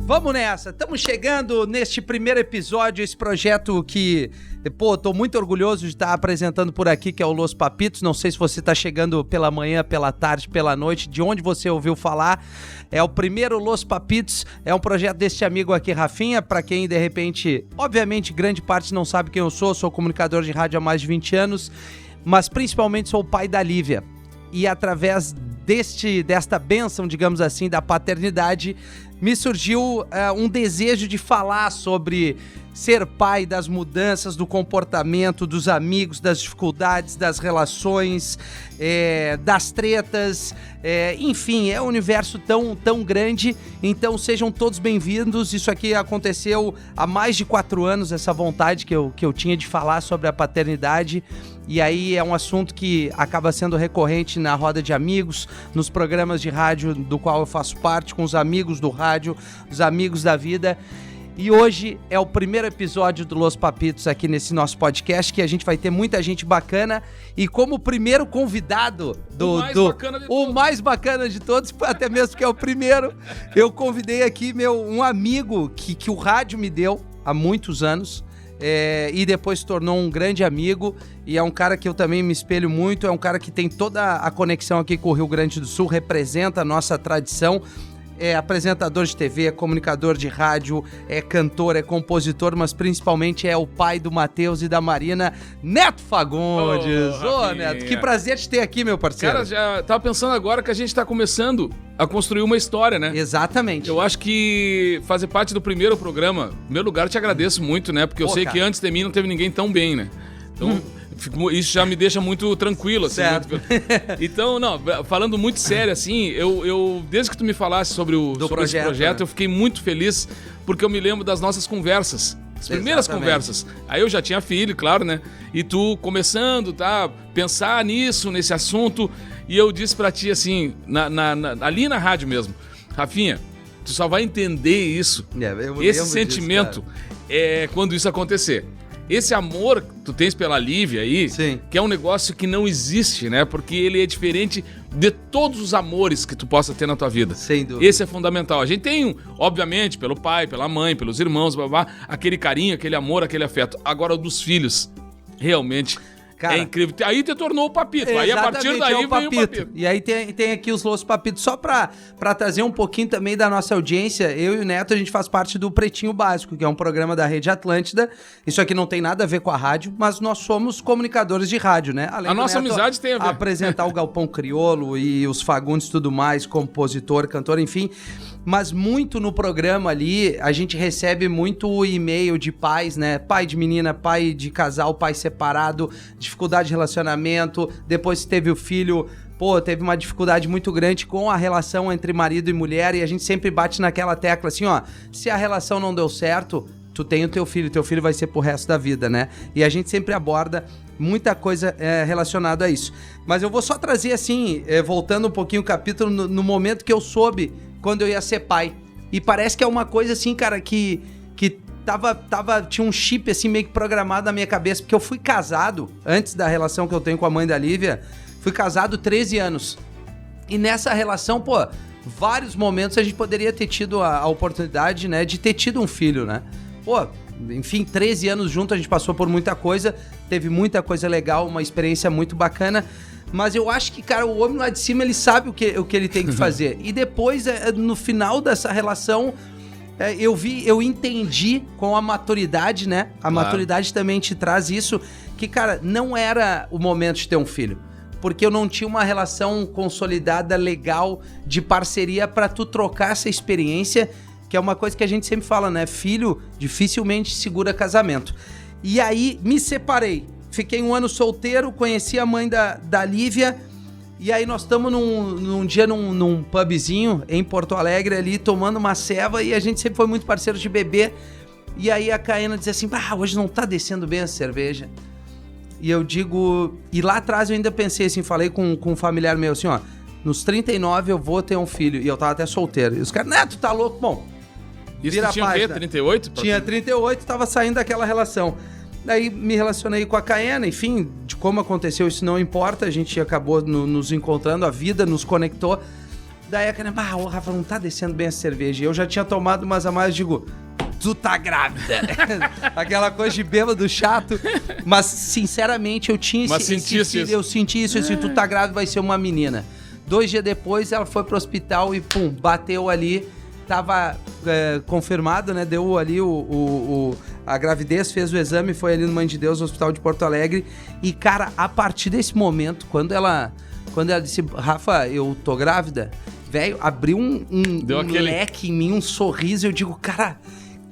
Vamos nessa, estamos chegando neste primeiro episódio, esse projeto que, tô muito orgulhoso de estar apresentando por aqui, que é o Los Papitos. Não sei se você está chegando pela manhã, pela tarde, pela noite, de onde você ouviu falar. É o primeiro Los Papitos, é um projeto deste amigo aqui, Rafinha, para quem de repente, obviamente, grande parte não sabe quem eu sou comunicador de rádio há mais de 20 anos, mas principalmente sou o pai da Lívia. E através desta bênção, digamos assim, da paternidade, me surgiu um desejo de falar sobre ser pai, das mudanças, do comportamento, dos amigos, das dificuldades, das relações, das tretas, enfim, é um universo tão grande, então sejam todos bem-vindos. Isso aqui aconteceu há mais de 4 anos, essa vontade que eu tinha de falar sobre a paternidade, e aí é um assunto que acaba sendo recorrente na roda de amigos, nos programas de rádio do qual eu faço parte, com os amigos do rádio, os amigos da vida. E hoje é o primeiro episódio do Los Papitos aqui nesse nosso podcast, que a gente vai ter muita gente bacana. E como primeiro convidado o mais bacana de todos, até mesmo que é o primeiro, eu convidei aqui um amigo que o rádio me deu há muitos anos. E depois se tornou um grande amigo, e é um cara que eu também me espelho muito, é um cara que tem toda a conexão aqui com o Rio Grande do Sul, representa a nossa tradição. É apresentador de TV, é comunicador de rádio, é cantor, é compositor, mas principalmente é o pai do Matheus e da Marina, Neto Fagundes. Ô, Neto, que prazer te ter aqui, meu parceiro. Cara, já tava pensando agora que a gente tá começando a construir uma história, né? Exatamente. Eu acho que fazer parte do primeiro programa, em primeiro lugar, eu te agradeço muito, né? Porque eu sei que antes de mim não teve ninguém tão bem, né? Então... Isso já me deixa muito tranquilo, assim. Certo. Muito... Então, não, falando muito sério, assim, eu desde que tu me falasse sobre esse projeto, eu fiquei muito feliz, porque eu me lembro das nossas conversas, as primeiras conversas. Aí eu já tinha filho, claro, né? E tu começando, pensar nesse assunto, e eu disse pra ti, assim, ali na rádio mesmo, Rafinha, tu só vai entender isso, esse sentimento, quando isso acontecer. Esse amor que tu tens pela Lívia aí, sim, que é um negócio que não existe, né? Porque ele é diferente de todos os amores que tu possa ter na tua vida. Sem dúvida. Esse é fundamental. A gente tem, obviamente, pelo pai, pela mãe, pelos irmãos, aquele carinho, aquele amor, aquele afeto. Agora, o dos filhos, realmente... Cara, é incrível. Aí te tornou o Papito. Aí a partir daí veio o Papito. E aí tem aqui os Los Papitos. Só pra trazer um pouquinho também da nossa audiência, eu e o Neto, a gente faz parte do Pretinho Básico, que é um programa da Rede Atlântida. Isso aqui não tem nada a ver com a rádio, mas nós somos comunicadores de rádio, né? Além a nossa Neto amizade tem a ver. Apresentar o Galpão Criolo e os Fagundes e tudo mais, compositor, cantor, enfim... Mas muito no programa ali, a gente recebe muito e-mail de pais, né? Pai de menina, pai de casal, pai separado, dificuldade de relacionamento, depois teve o filho, teve uma dificuldade muito grande com a relação entre marido e mulher, e a gente sempre bate naquela tecla assim, se a relação não deu certo, tu tem o teu filho vai ser pro resto da vida, né? E a gente sempre aborda muita coisa relacionada a isso. Mas eu vou só trazer assim, voltando um pouquinho o capítulo, no momento que eu soube quando eu ia ser pai. E parece que é uma coisa assim, cara, que tinha um chip assim meio que programado na minha cabeça, porque eu fui casado, antes da relação que eu tenho com a mãe da Lívia, fui casado 13 anos. E nessa relação, vários momentos a gente poderia ter tido a oportunidade, né, de ter tido um filho, né? Enfim, 13 anos junto, a gente passou por muita coisa, teve muita coisa legal, uma experiência muito bacana. Mas eu acho que, cara, o homem lá de cima, ele sabe o que ele tem que fazer. E depois, no final dessa relação, eu entendi com a maturidade, né? A maturidade também te traz isso, que, cara, não era o momento de ter um filho. Porque eu não tinha uma relação consolidada, legal, de parceria pra tu trocar essa experiência, que é uma coisa que a gente sempre fala, né? Filho dificilmente segura casamento. E aí, me separei. Fiquei 1 ano solteiro, conheci a mãe da Lívia, e aí nós estamos num dia num pubzinho em Porto Alegre ali, tomando uma ceva, e a gente sempre foi muito parceiro de beber. E aí a Caena dizia assim, hoje não tá descendo bem a cerveja. E eu digo... E lá atrás eu ainda pensei assim, falei com um familiar meu assim, nos 39 eu vou ter um filho. E eu tava até solteiro. E os caras, Neto, tá louco? Bom, isso tinha o quê? 38? Tinha 38, tava saindo daquela relação. Daí me relacionei com a Caena, enfim, de como aconteceu isso não importa, a gente acabou nos encontrando, a vida nos conectou. Daí a Karina, ô Rafa, não tá descendo bem essa cerveja. E eu já tinha tomado umas a mais, digo, tu tá grávida. Aquela coisa de bêbado chato. Mas, sinceramente, eu tinha eu senti isso, assim, tu tá grávida, vai ser uma menina. 2 dias depois, ela foi pro hospital e, pum, bateu ali. Tava confirmado, né? Deu ali a gravidez, fez o exame, foi ali no Mãe de Deus, no Hospital de Porto Alegre. E, cara, a partir desse momento, quando ela disse, Rafa, eu tô grávida, velho, abriu um leque em mim, um sorriso, eu digo, cara,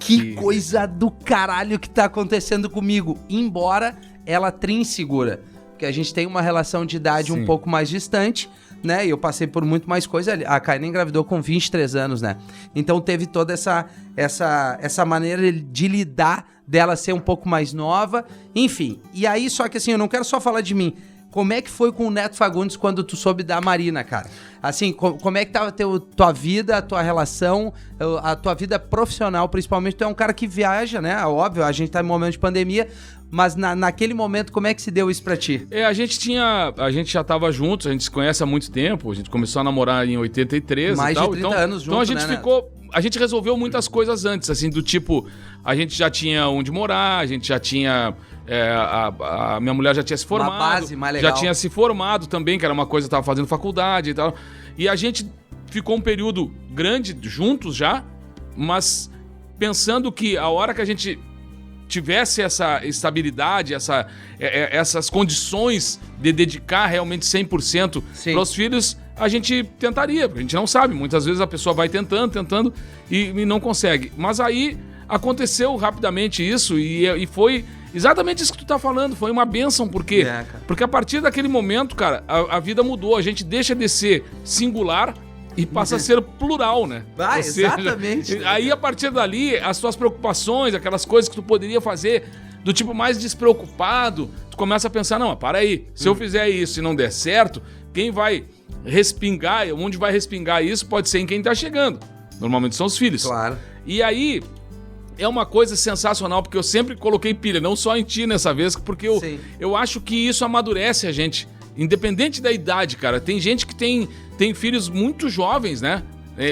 que coisa do caralho que tá acontecendo comigo. Embora ela insegura, porque a gente tem uma relação de idade um pouco mais distante, né? E eu passei por muito mais coisa. A Karina engravidou com 23 anos, né? Então teve toda essa maneira de lidar dela ser um pouco mais nova. Enfim, e aí só que assim, eu não quero só falar de mim. Como é que foi com o Neto Fagundes quando tu soube da Marina, cara? Assim, como é que tava tua vida, a tua relação, a tua vida profissional, principalmente? Tu é um cara que viaja, né? Óbvio, a gente tá em um momento de pandemia, mas naquele momento, como é que se deu isso pra ti? A gente já tava juntos, a gente se conhece há muito tempo, a gente começou a namorar em 83 mais e tal. Mais de 30 anos juntos, então a gente ficou... A gente resolveu muitas coisas antes, assim, do tipo, a gente já tinha onde morar, a gente já tinha... a minha mulher já tinha se formado. Uma base mais legal. Já tinha se formado também, que era uma coisa que eu tava fazendo faculdade e tal. E a gente ficou um período grande juntos já, mas pensando que a hora que a gente tivesse essa estabilidade, essas condições de dedicar realmente 100% para os filhos, a gente tentaria, porque a gente não sabe. Muitas vezes a pessoa vai tentando e não consegue. Mas aí aconteceu rapidamente isso e foi exatamente isso que tu tá falando. Foi uma bênção, porque a partir daquele momento, cara, a vida mudou. A gente deixa de ser singular e passa a ser plural, né? Exatamente. Aí, a partir dali, as tuas preocupações, aquelas coisas que tu poderia fazer do tipo mais despreocupado, tu começa a pensar, não, para aí, se eu fizer isso e não der certo, quem vai respingar, onde vai respingar isso pode ser em quem tá chegando. Normalmente são os filhos. Claro. E aí, é uma coisa sensacional, porque eu sempre coloquei pilha, não só em ti nessa vez, porque eu acho que isso amadurece a gente. Independente da idade, cara. Tem gente que tem filhos muito jovens, né?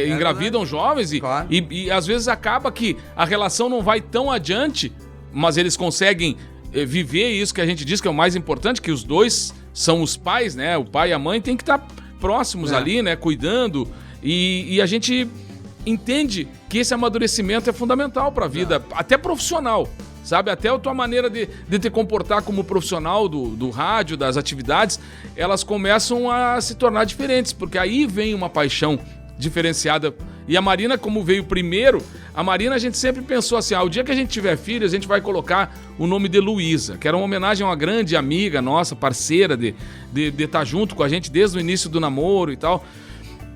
Engravidam jovens e às vezes acaba que a relação não vai tão adiante, mas eles conseguem viver isso que a gente diz que é o mais importante, que os dois são os pais, né? O pai e a mãe tem que estar próximos ali, né? Cuidando. E a gente entende que esse amadurecimento é fundamental para a vida, até profissional. Sabe, até a tua maneira de te comportar como profissional do rádio, das atividades, elas começam a se tornar diferentes, porque aí vem uma paixão diferenciada. E a Marina, como veio primeiro, a Marina a gente sempre pensou assim, o dia que a gente tiver filho, a gente vai colocar o nome de Luísa, que era uma homenagem a uma grande amiga nossa, parceira de estar junto com a gente desde o início do namoro e tal.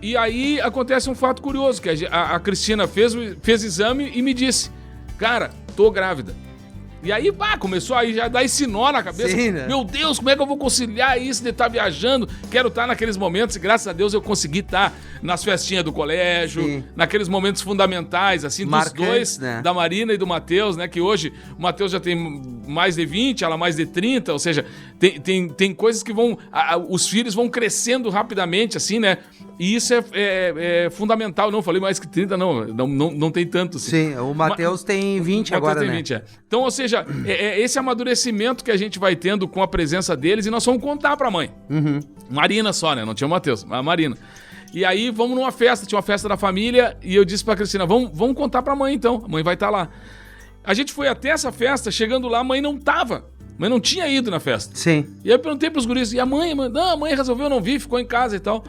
E aí acontece um fato curioso, que a Cristina fez exame e me disse, cara, tô grávida. E aí, começou a já dar esse nó na cabeça. Sim, né? Meu Deus, como é que eu vou conciliar isso de estar viajando? Quero estar naqueles momentos e graças a Deus eu consegui estar nas festinhas do colégio, naqueles momentos fundamentais, assim, marcantes, dos dois, né? Da Marina e do Matheus, né? Que hoje o Matheus já tem mais de 20, ela mais de 30, ou seja, tem coisas que vão... os filhos vão crescendo rapidamente, assim, né? E isso é fundamental. Não falei mais que 30, não tem tanto. Assim. Sim, o Matheus tem 20 agora, tem né? 20, Então, ou seja, esse amadurecimento que a gente vai tendo com a presença deles e nós vamos contar pra mãe. Marina só, né? Não tinha o Matheus, a Marina. E aí, vamos numa festa, tinha uma festa da família e eu disse pra Cristina, vamos contar pra mãe então, a mãe vai estar lá. A gente foi até essa festa, chegando lá, a mãe não tava. A mãe não tinha ido na festa. Sim. E aí eu perguntei pros guris, e a mãe? Não, a mãe resolveu não vir, ficou em casa e tal.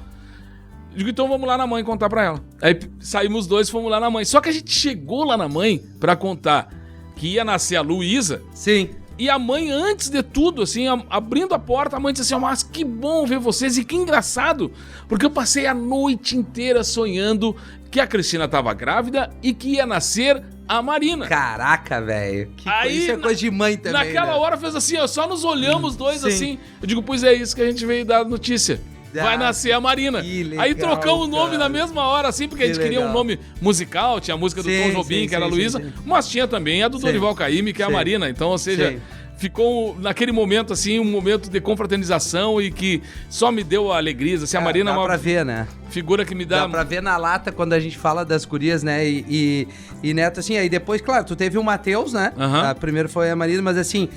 Digo, então vamos lá na mãe contar pra ela. Aí saímos os dois e fomos lá na mãe. Só que a gente chegou lá na mãe pra contar que ia nascer a Luísa. Sim. E a mãe, antes de tudo, assim, abrindo a porta, a mãe disse assim, mas que bom ver vocês e que engraçado, porque eu passei a noite inteira sonhando que a Cristina tava grávida e que ia nascer a Marina. Caraca, velho. Isso é coisa de mãe também, naquela hora fez assim, só nos olhamos dois assim. Eu digo, pois é isso que a gente veio dar notícia. Vai nascer a Marina. Legal, aí trocamos o nome na mesma hora, assim, porque a gente queria um nome musical, tinha a música do Tom Jobim, que era a Luísa, mas tinha também a do Dorival Caymmi, que é a Marina. Então, ou seja, ficou naquele momento, assim, um momento de confraternização e que só me deu alegria. Assim, a Marina é uma pra ver, né? Figura que me dá... Dá pra ver na lata quando a gente fala das gurias, né? E Neto, assim, aí depois, claro, tu teve o Matheus, né? Primeiro foi a Marina, mas assim,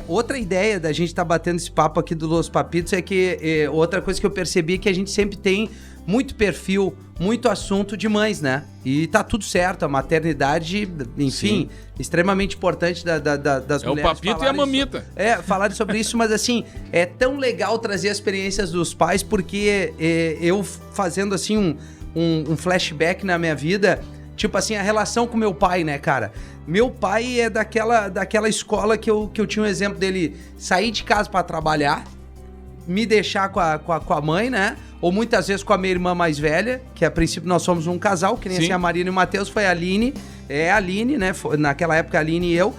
outra ideia da gente tá batendo esse papo aqui do Los Papitos é que outra coisa que eu percebi é que a gente sempre tem muito perfil, muito assunto de mães, né? E tá tudo certo, a maternidade, enfim, extremamente importante das mulheres. É o papito e a mamita. Falarem sobre isso, mas assim, é tão legal trazer as experiências dos pais, porque eu fazendo assim um flashback na minha vida, tipo assim, a relação com meu pai, né, cara? Meu pai é daquela escola que eu tinha um exemplo dele sair de casa pra trabalhar, me deixar com a mãe, né? Ou muitas vezes com a minha irmã mais velha, que a princípio nós somos um casal, que nem assim a Marina e o Matheus, foi a Aline, a Aline, né? Naquela época a Aline e eu.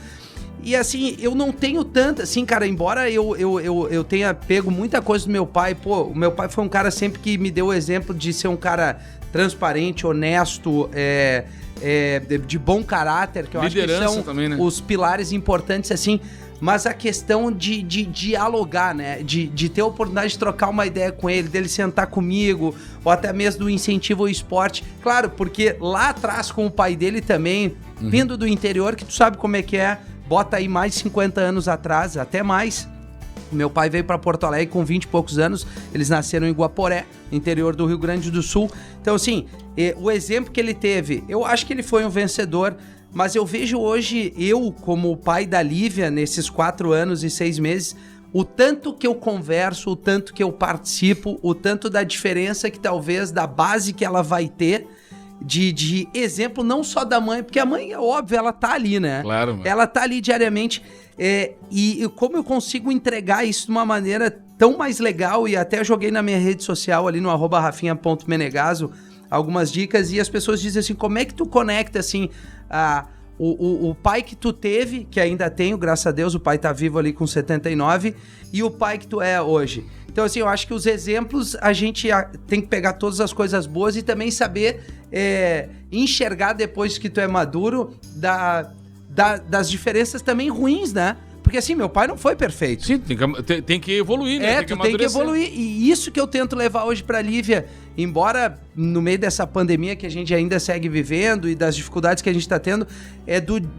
E assim, eu não tenho tanta, assim, cara, embora eu tenha pego muita coisa do meu pai, pô, o meu pai foi um cara sempre que me deu o exemplo de ser um cara transparente, honesto, de bom caráter, que eu acho que são também, né? Os pilares importantes, assim. Mas a questão de dialogar, né? De ter a oportunidade de trocar uma ideia com ele, dele sentar comigo, ou até mesmo do incentivo ao esporte. Claro, porque lá atrás com o pai dele também, vindo do interior, que tu sabe como é que é, bota aí mais de 50 anos atrás, até mais. Meu pai veio para Porto Alegre com 20 e poucos anos, eles nasceram em Guaporé, interior do Rio Grande do Sul. Então, assim, o exemplo que ele teve, eu acho que ele foi um vencedor. Mas eu vejo hoje, eu como pai da Lívia, nesses 4 anos e 6 meses, o tanto que eu converso, o tanto que eu participo, o tanto da diferença que talvez da base que ela vai ter, de exemplo não só da mãe, porque a mãe, é óbvio, ela tá ali, né? Claro, mano. Ela tá ali diariamente. E como eu consigo entregar isso de uma maneira tão mais legal, e até joguei na minha rede social ali no @rafinha.menegaso algumas dicas, e as pessoas dizem assim, como é que tu conecta assim o pai que tu teve, que ainda tenho, graças a Deus, o pai tá vivo ali com 79, e o pai que tu é hoje. Então, assim, eu acho que os exemplos, a gente tem que pegar todas as coisas boas e também saber enxergar depois que tu é maduro das diferenças também ruins, né? Porque assim, meu pai não foi perfeito. Tem que evoluir, né? Tem que evoluir. E isso que eu tento levar hoje pra Lívia, embora no meio dessa pandemia que a gente ainda segue vivendo e das dificuldades que a gente tá tendo,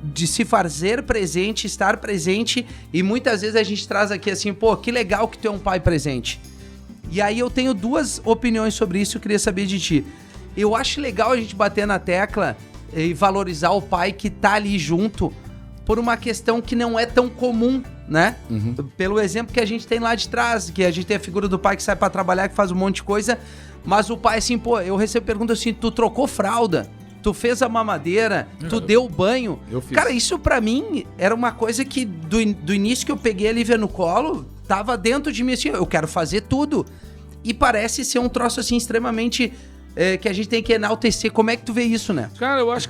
de se fazer presente, estar presente, e muitas vezes a gente traz aqui assim, pô, que legal que tu é um pai presente. E aí eu tenho 2 opiniões sobre isso, eu queria saber de ti. Eu acho legal a gente bater na tecla e valorizar o pai que tá ali junto, por uma questão que não é tão comum, né? Pelo exemplo que a gente tem lá de trás, que a gente tem a figura do pai que sai pra trabalhar, que faz um monte de coisa, mas o pai assim, pô, eu recebo pergunta assim, tu trocou fralda, tu fez a mamadeira, tu deu banho. Eu fiz. Cara, isso pra mim era uma coisa que do início que eu peguei a Lívia no colo, tava dentro de mim assim, eu quero fazer tudo. E parece ser um troço assim extremamente... que a gente tem que enaltecer. Como é que tu vê isso, né? Cara, eu acho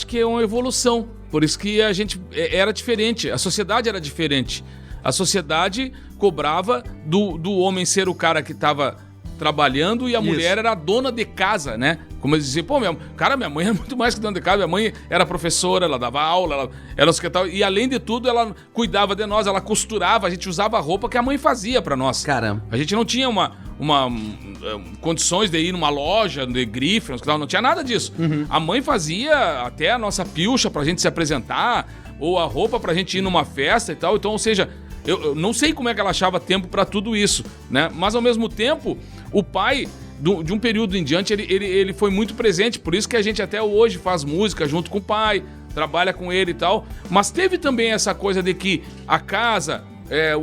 que é uma evolução. Por isso que a gente era diferente. A sociedade era diferente. A sociedade cobrava do homem ser o cara que estava trabalhando e a mulher era a dona de casa, né? Como eles diziam, pô, minha mãe é muito mais que dona de casa. Minha mãe era professora, ela dava aula, ela era secretária. E além de tudo, ela cuidava de nós, ela costurava, a gente usava a roupa que a mãe fazia pra nós. Caramba. A gente não tinha condições de ir numa loja de grife, não tinha nada disso. A mãe fazia até a nossa pilcha pra gente se apresentar, ou a roupa pra gente ir numa festa e tal. Então, ou seja, eu não sei como é que ela achava tempo pra tudo isso, né? Mas ao mesmo tempo, o pai, de um período em diante, ele foi muito presente. Por isso que a gente até hoje faz música junto com o pai, trabalha com ele e tal. Mas teve também essa coisa de que a casa...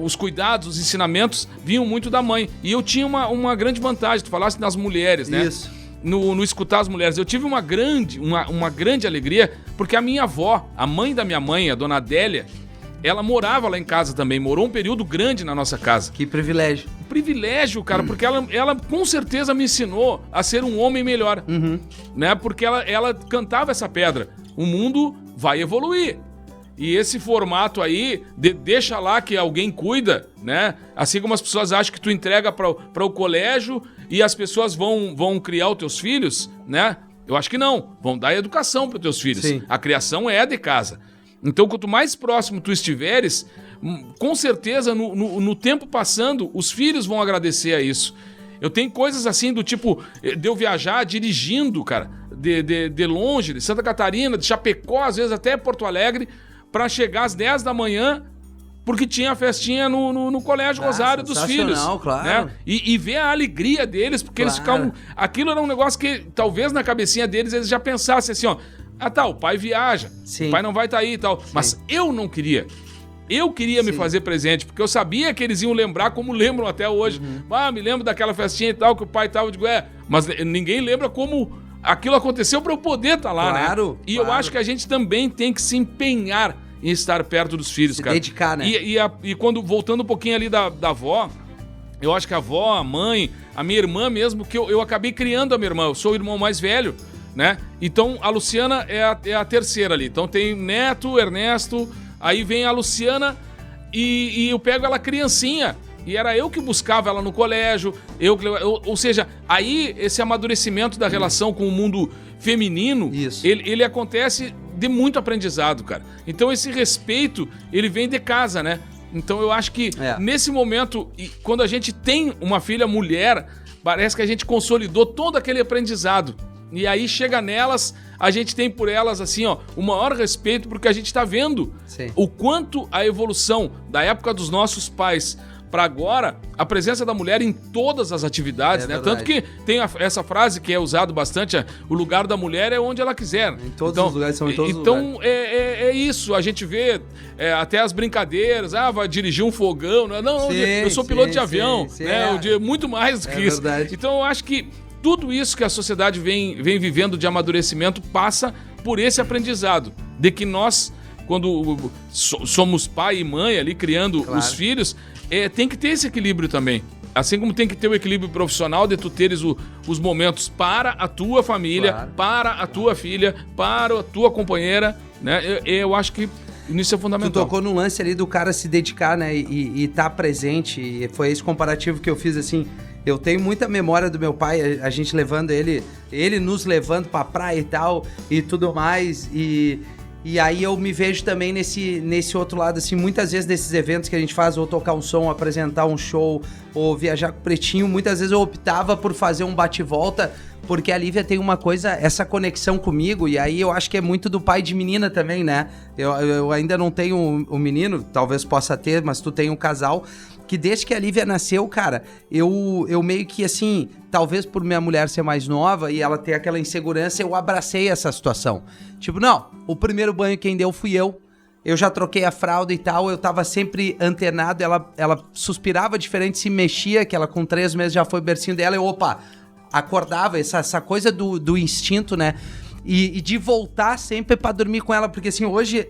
os cuidados, os ensinamentos vinham muito da mãe. E eu tinha uma grande vantagem. Tu falaste das mulheres, né? Isso. No escutar as mulheres. Eu tive uma grande alegria, porque a minha avó, a mãe da minha mãe, a dona Adélia, ela morava lá em casa também. Morou um período grande na nossa casa. Que privilégio. Privilégio, cara, porque ela com certeza me ensinou a ser um homem melhor. Né? Porque ela cantava essa pedra. O mundo vai evoluir. E esse formato aí, deixa lá que alguém cuida, né? Assim como as pessoas acham que tu entrega para o colégio e as pessoas vão criar os teus filhos, né? Eu acho que não. Vão dar educação para os teus filhos. Sim. A criação é de casa. Então, quanto mais próximo tu estiveres, com certeza, no tempo passando, os filhos vão agradecer a isso. Eu tenho coisas assim do tipo, de eu viajar dirigindo, cara, de longe, de Santa Catarina, de Chapecó, às vezes até Porto Alegre, pra chegar às 10 da manhã, porque tinha a festinha no Colégio Rosário dos Filhos. Claro. Né? E ver a alegria deles, porque eles ficavam... Aquilo era um negócio que talvez na cabecinha deles eles já pensassem assim, ó, o pai viaja, o pai não vai estar aí e tal. Sim. Mas eu não queria. Eu queria me fazer presente, porque eu sabia que eles iam lembrar como lembram até hoje. Me lembro daquela festinha e tal, que o pai tava, eu digo, mas ninguém lembra como aquilo aconteceu para eu poder estar lá, né? E eu acho que a gente também tem que se empenhar em estar perto dos filhos, cara. Se dedicar, né? E quando, voltando um pouquinho ali da avó, eu acho que a avó, a mãe, a minha irmã mesmo, que eu acabei criando a minha irmã, eu sou o irmão mais velho, né? Então a Luciana é a terceira ali. Então tem Neto, Ernesto, aí vem a Luciana e eu pego ela criancinha. E era eu que buscava ela no colégio, ou seja, aí esse amadurecimento da relação com o mundo feminino, ele acontece de muito aprendizado, cara. Então esse respeito, ele vem de casa, né? Então eu acho que nesse momento, quando a gente tem uma filha mulher, parece que a gente consolidou todo aquele aprendizado. E aí chega nelas, a gente tem por elas, assim, ó, o maior respeito, porque a gente tá vendo o quanto a evolução da época dos nossos pais para agora, a presença da mulher em todas as atividades, né? Tanto que tem essa frase que é usada bastante, o lugar da mulher é onde ela quiser. Em todos os lugares, são em todos os lugares. Então, é isso, a gente vê até as brincadeiras, vai dirigir um fogão, não, eu sou piloto de avião, né? Muito mais do que isso. Verdade. Então, eu acho que tudo isso que a sociedade vem vivendo de amadurecimento passa por esse aprendizado, de que nós, quando somos pai e mãe ali, criando os filhos, tem que ter esse equilíbrio também. Assim como tem que ter o equilíbrio profissional de tu teres os momentos para a tua família, para a tua filha, para a tua companheira, né? Eu acho que isso é fundamental. Tu tocou no lance ali do cara se dedicar, né? E tá presente. E foi esse comparativo que eu fiz, assim. Eu tenho muita memória do meu pai, a gente levando ele nos levando pra praia e tal, e tudo mais. E aí eu me vejo também nesse outro lado, assim, muitas vezes desses eventos que a gente faz, ou tocar um som, apresentar um show, ou viajar com o Pretinho, muitas vezes eu optava por fazer um bate-volta, porque a Lívia tem uma coisa, essa conexão comigo, e aí eu acho que é muito do pai de menina também, né? Eu ainda não tenho um menino, talvez possa ter, mas tu tem um casal, que desde que a Lívia nasceu, cara, eu meio que assim, talvez por minha mulher ser mais nova e ela ter aquela insegurança, eu abracei essa situação. Tipo, não, o primeiro banho quem deu fui eu já troquei a fralda e tal, eu tava sempre antenado, ela suspirava diferente, se mexia, que ela com 3 meses já foi o bercinho dela, acordava, essa coisa do instinto, né? E de voltar sempre pra dormir com ela, porque assim, hoje,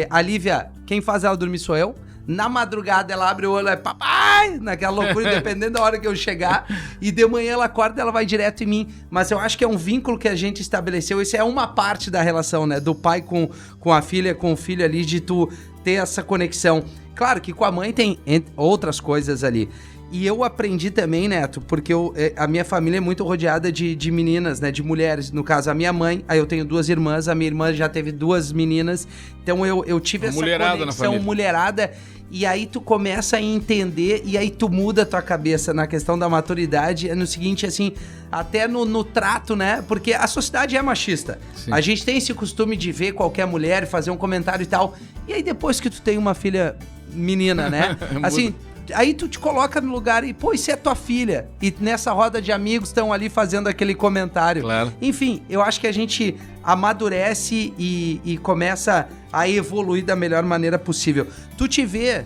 a Lívia, quem faz ela dormir sou eu. Na madrugada ela abre o olho e papai, naquela loucura, dependendo da hora que eu chegar. E de manhã ela acorda e ela vai direto em mim. Mas eu acho que é um vínculo que a gente estabeleceu. Isso é uma parte da relação, né? Do pai com a filha, com o filho ali, de tu ter essa conexão. Claro que com a mãe tem outras coisas ali. E eu aprendi também, Neto, porque a minha família é muito rodeada de meninas, né? De mulheres. No caso, a minha mãe, aí eu tenho 2 irmãs, a minha irmã já teve 2 meninas. Então eu tive essa conexão mulherada. E aí tu começa a entender, e aí tu muda a tua cabeça na questão da maturidade. É no seguinte, assim, até no trato, né? Porque a sociedade é machista. Sim. A gente tem esse costume de ver qualquer mulher, fazer um comentário e tal. E aí depois que tu tem uma filha menina, né? Assim... Aí tu te coloca no lugar e, isso é tua filha. E nessa roda de amigos estão ali fazendo aquele comentário. Claro. Enfim, eu acho que a gente amadurece e começa a evoluir da melhor maneira possível. Tu te vê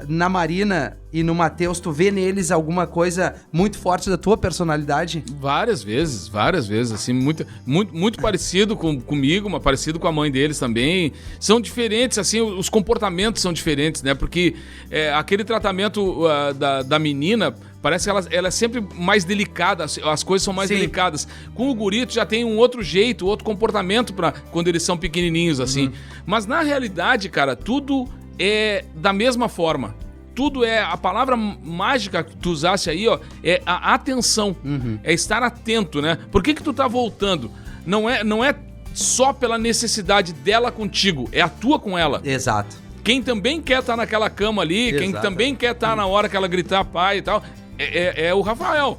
na Marina e no Matheus, tu vê neles alguma coisa muito forte da tua personalidade? Várias vezes, assim, muito parecido comigo, mas parecido com a mãe deles também. São diferentes, assim, os comportamentos são diferentes, né? Porque aquele tratamento da menina, parece que ela é sempre mais delicada, as coisas são mais delicadas. Com o guri, tu já tem um outro jeito, outro comportamento para quando eles são pequenininhos, assim. Mas na realidade, cara, tudo é da mesma forma. Tudo a palavra mágica que tu usasse aí, é a atenção. É estar atento, né? Por que tu tá voltando? Não é só pela necessidade dela contigo, é a tua com ela. Exato. quem também quer estar naquela cama ali, quem também quer estar na hora que ela gritar pai e tal, é o Rafael.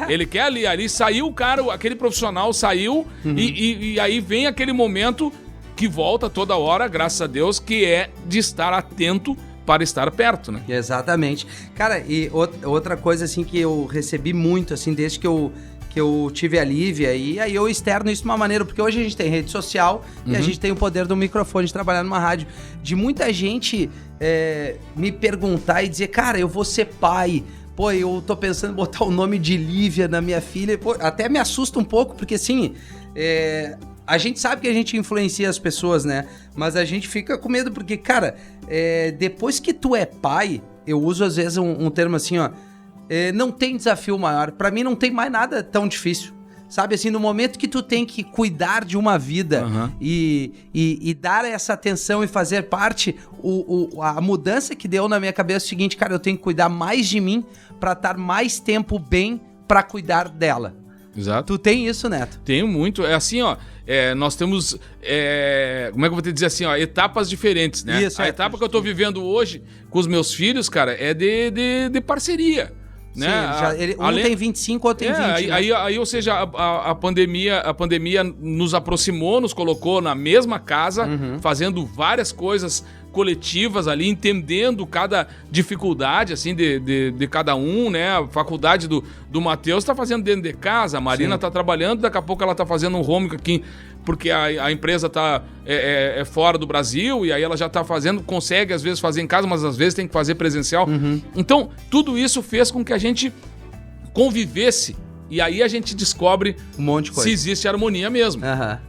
Ele quer ali saiu o cara, aquele profissional saiu, e aí vem aquele momento que volta toda hora, graças a Deus, que é de estar atento para estar perto, né? Exatamente. Cara, e outra coisa, assim, que eu recebi muito, assim, desde que eu tive a Lívia, e aí eu externo isso de uma maneira, porque hoje a gente tem rede social e a gente tem o poder do microfone de trabalhar numa rádio, de muita gente me perguntar e dizer, cara, eu vou ser pai, pô, eu tô pensando em botar o nome de Lívia na minha filha, pô, até me assusta um pouco, porque assim, a gente sabe que a gente influencia as pessoas, né? Mas a gente fica com medo, porque, cara, depois que tu é pai, eu uso às vezes um termo assim, ó, não tem desafio maior. Pra mim não tem mais nada tão difícil. Sabe, assim, no momento que tu tem que cuidar de uma vida e dar essa atenção e fazer parte, a mudança que deu na minha cabeça é o seguinte, cara, eu tenho que cuidar mais de mim pra estar mais tempo bem pra cuidar dela. Exato. Tu tem isso, Neto? Tenho muito. É assim, ó, nós temos, como é que eu vou te dizer assim, ó, etapas diferentes, né? Isso, a etapa que eu tô vivendo hoje com os meus filhos, cara, é de parceria. Né? Sim, tem 25, outro tem 20. Aí, ou seja, a pandemia nos aproximou, nos colocou na mesma casa, fazendo várias coisas coletivas ali, entendendo cada dificuldade, assim, de cada um, né? A faculdade do Matheus tá fazendo dentro de casa, a Marina tá trabalhando, daqui a pouco ela tá fazendo um home aqui, porque a empresa tá fora do Brasil, e aí ela já tá fazendo, consegue às vezes fazer em casa, mas às vezes tem que fazer presencial. Então, tudo isso fez com que a gente convivesse, e aí a gente descobre um monte de coisa, se existe harmonia mesmo.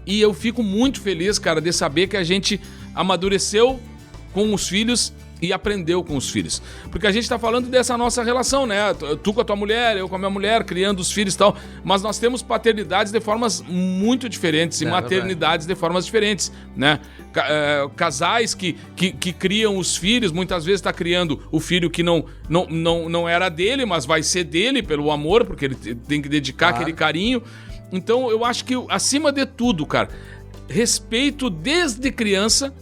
E eu fico muito feliz, cara, de saber que a gente amadureceu com os filhos e aprendeu com os filhos. Porque a gente tá falando dessa nossa relação, né? Tu com a tua mulher, eu com a minha mulher, criando os filhos e tal, mas nós temos paternidades de formas muito diferentes e maternidades de formas diferentes, né? Casais que criam os filhos, muitas vezes tá criando o filho que não era dele, mas vai ser dele pelo amor, porque ele tem que dedicar aquele carinho. Então eu acho que, acima de tudo, cara, respeito desde criança,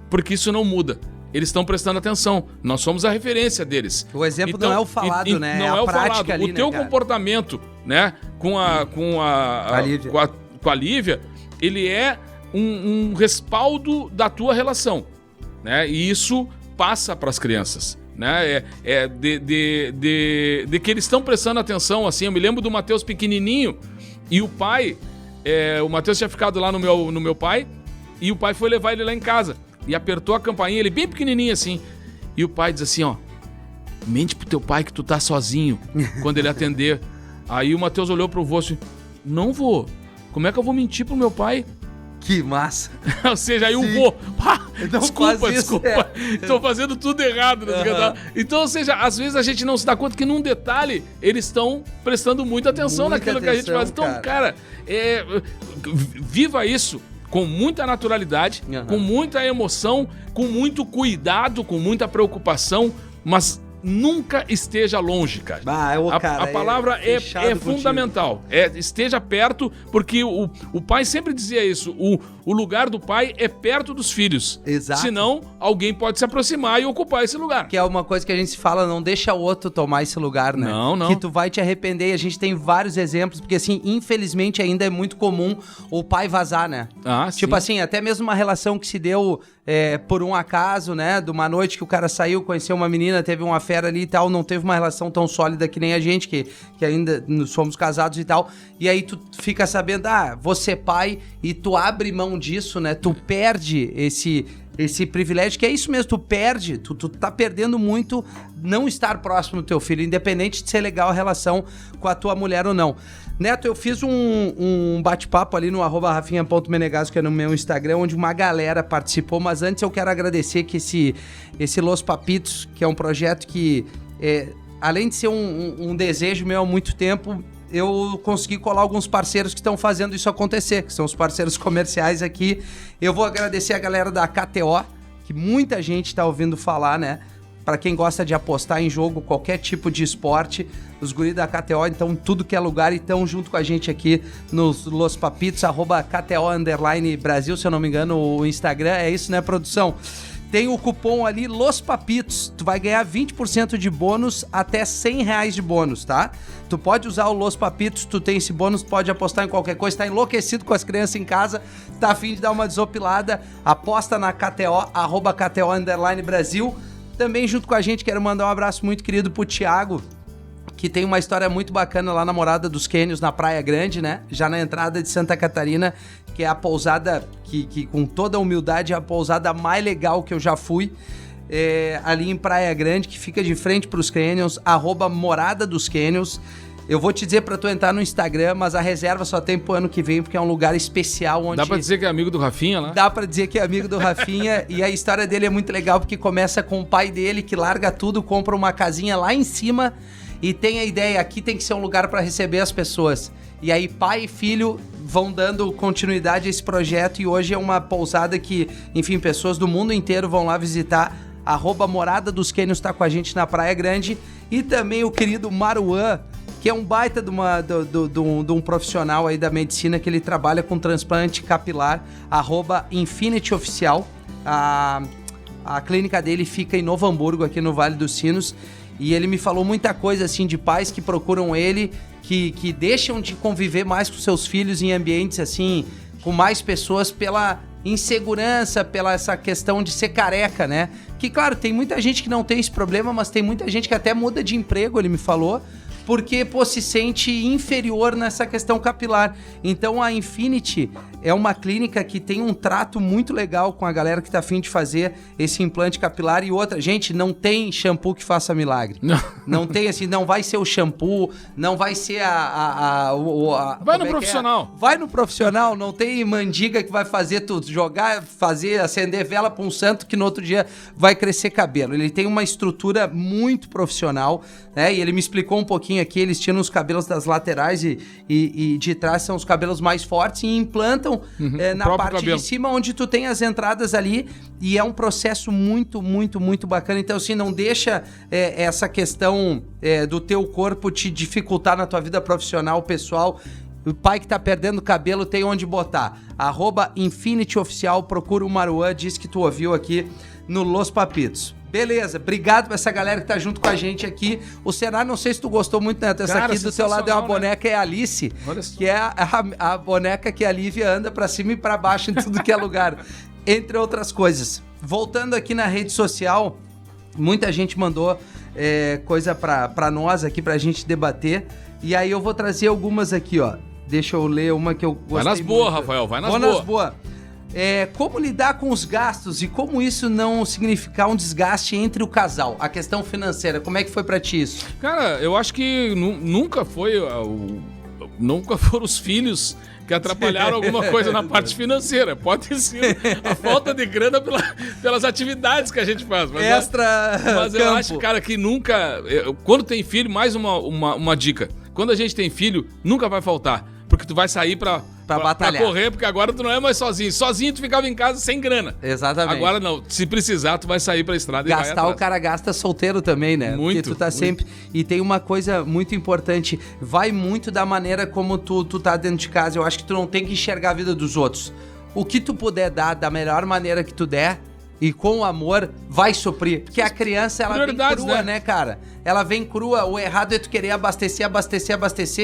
porque isso não muda. Eles estão prestando atenção. Nós somos a referência deles. O exemplo então, não é o falado, né? Não é a prática falado. Ali, o teu comportamento, né, com a Lívia, ele é um respaldo da tua relação, né? E isso passa para as crianças, né? De que eles estão prestando atenção, assim. Eu me lembro do Matheus pequenininho e o pai, o Matheus tinha ficado lá no meu pai e o pai foi levar ele lá em casa. E apertou a campainha, ele bem pequenininho assim. E o pai diz assim, ó, mente pro teu pai que tu tá sozinho quando ele atender. Aí o Matheus olhou pro vô assim, não vou, como é que eu vou mentir pro meu pai? Que massa. Ou seja, aí o vô, desculpa, tô fazendo tudo errado. Então, ou seja, às vezes a gente não se dá conta que num detalhe eles estão prestando muita atenção naquilo que a gente faz. Então, cara, viva isso com muita naturalidade, com muita emoção, com muito cuidado, com muita preocupação, mas nunca esteja longe, cara. A palavra é fundamental. Esteja perto, porque o pai sempre dizia isso. O lugar do pai é perto dos filhos. Exato. Senão, alguém pode se aproximar e ocupar esse lugar. Que é uma coisa que a gente se fala, não deixa o outro tomar esse lugar, né? Não. Que tu vai te arrepender. E a gente tem vários exemplos, porque assim, infelizmente ainda é muito comum o pai vazar, né? Tipo assim, até mesmo uma relação que se deu por um acaso, né? De uma noite que o cara saiu, conheceu uma menina, teve uma fera ali e tal, não teve uma relação tão sólida que nem a gente, que ainda somos casados e tal. E aí tu fica sabendo, vou ser pai, e tu abre mão disso, né? Tu perde esse privilégio, que é isso mesmo, tu perde, tu tá perdendo muito não estar próximo do teu filho, independente de ser legal a relação com a tua mulher ou não. Neto, eu fiz um bate-papo ali no @rafinha.menegaso, que é no meu Instagram, onde uma galera participou, mas antes eu quero agradecer que esse Los Papitos, que é um projeto que, além de ser um desejo meu há muito tempo, eu consegui colar alguns parceiros que estão fazendo isso acontecer, que são os parceiros comerciais aqui. Eu vou agradecer a galera da KTO, que muita gente está ouvindo falar, né? Para quem gosta de apostar em jogo, qualquer tipo de esporte, os guris da KTO, então tudo que é lugar, e estão junto com a gente aqui nos Los Papitos, @KTO_Brasil, se eu não me engano, o Instagram, é isso, né, produção? tem o cupom ali, Los Papitos. Tu vai ganhar 20% de bônus até R$100 de bônus, tá? Tu pode usar o Los Papitos, tu tem esse bônus, pode apostar em qualquer coisa, tá enlouquecido com as crianças em casa, tá a fim de dar uma desopilada, aposta na KTO, @KTO_Brasil. Também junto com a gente, quero mandar um abraço muito querido pro Thiago, que tem uma história muito bacana lá na Morada dos Cânions, na Praia Grande, né? Já na entrada de Santa Catarina, que é a pousada que com toda a humildade é a pousada mais legal que eu já fui, ali em Praia Grande, que fica de frente pros Cânions, @Morada dos Cânions. Eu vou te dizer pra tu entrar no Instagram, mas a reserva só tem pro ano que vem, porque é um lugar especial onde... Dá pra dizer que é amigo do Rafinha lá? Dá pra dizer que é amigo do Rafinha, e a história dele é muito legal, porque começa com o pai dele, que larga tudo, compra uma casinha lá em cima, e tem a ideia, aqui tem que ser um lugar pra receber as pessoas. E aí pai e filho vão dando continuidade a esse projeto, e hoje é uma pousada que, enfim, pessoas do mundo inteiro vão lá visitar. @Morada dos Cânions tá com a gente na Praia Grande. E também o querido Maruan, que é um baita de um profissional aí da medicina, que ele trabalha com transplante capilar, @Infinity Oficial. A clínica dele fica em Novo Hamburgo, aqui no Vale dos Sinos. E ele me falou muita coisa, assim, de pais que procuram ele, que deixam de conviver mais com seus filhos em ambientes, assim, com mais pessoas pela insegurança, pela essa questão de ser careca, né? Que, claro, tem muita gente que não tem esse problema, mas tem muita gente que até muda de emprego, ele me falou, porque, se sente inferior nessa questão capilar. Então, a Infinity é uma clínica que tem um trato muito legal com a galera que tá afim de fazer esse implante capilar. E outra, gente, não tem shampoo que faça milagre. Não tem, assim, não vai ser o shampoo, não vai ser vai no profissional. Vai no profissional, não tem mandiga que vai fazer tu jogar, acender vela pra um santo que no outro dia vai crescer cabelo. Ele tem uma estrutura muito profissional, né? E ele me explicou um pouquinho aqui, eles tiram os cabelos das laterais e de trás são os cabelos mais fortes e implantam na parte cabelo de cima, onde tu tem as entradas ali, e é um processo muito, muito, muito bacana. Então, assim, não deixa essa questão do teu corpo te dificultar na tua vida profissional, pessoal. O pai que tá perdendo cabelo tem onde botar. @Infinity Oficial, procura o Maruan, diz que tu ouviu aqui no Los Papitos. Beleza, obrigado pra essa galera que tá junto com a gente aqui. O cenário, não sei se tu gostou muito, Neto. Essa aqui do teu lado é uma boneca, é a Alice, que é a boneca que a Lívia anda pra cima e pra baixo em tudo que é lugar, entre outras coisas. Voltando aqui na rede social, muita gente mandou coisa pra nós aqui, pra gente debater. E aí eu vou trazer algumas aqui, ó. Deixa eu ler uma que eu gostei. Vai nas boas, Rafael, vai nas boas. Vou nas boas. Como lidar com os gastos e como isso não significar um desgaste entre o casal? A questão financeira, como é que foi pra ti isso? Cara, eu acho que nunca foram os filhos que atrapalharam alguma coisa na parte financeira. Pode ter sido a falta de grana pelas atividades que a gente faz. Mas eu acho, cara, que nunca... Quando tem filho, mais uma dica. Quando a gente tem filho, nunca vai faltar. Porque tu vai sair pra batalhar, pra correr, porque agora tu não é mais sozinho. Sozinho tu ficava em casa sem grana. Exatamente. Agora não, se precisar tu vai sair pra estrada gastar, e vai atrás. O cara gasta solteiro também, né? Muito. Porque tu tá muito. sempre... E tem uma coisa muito importante, vai muito da maneira como tu tá dentro de casa. Eu acho que tu não tem que enxergar a vida dos outros. O que tu puder dar da melhor maneira que tu der, e com amor, vai suprir. Porque a criança, ela vem crua, né, cara? Ela vem crua. O errado é tu querer abastecer,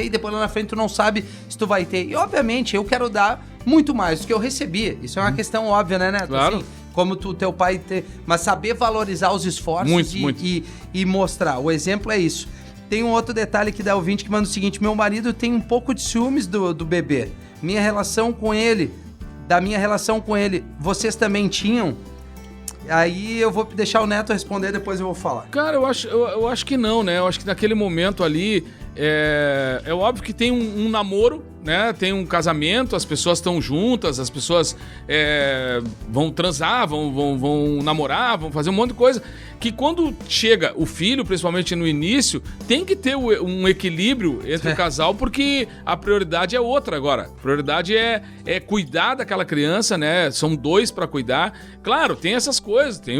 e depois lá na frente tu não sabe se tu vai ter. E, obviamente, eu quero dar muito mais do que eu recebi. Isso é uma questão óbvia, né, Neto? Claro. Assim, como teu pai... Mas saber valorizar os esforços e mostrar. O exemplo é isso. Tem um outro detalhe que dá ouvinte que manda o seguinte: meu marido tem um pouco de ciúmes do bebê. Da minha relação com ele, vocês também tinham? Aí eu vou deixar o Neto responder, depois eu vou falar. Cara, eu acho que não, né? Eu acho que naquele momento ali, é óbvio que tem um namoro, né? Tem um casamento, as pessoas estão juntas, as pessoas vão transar, vão namorar, vão fazer um monte de coisa. Que quando chega o filho, principalmente no início, tem que ter um equilíbrio entre o casal, porque a prioridade é outra agora. A prioridade é cuidar daquela criança, né? São dois para cuidar. Claro, tem essas coisas, tem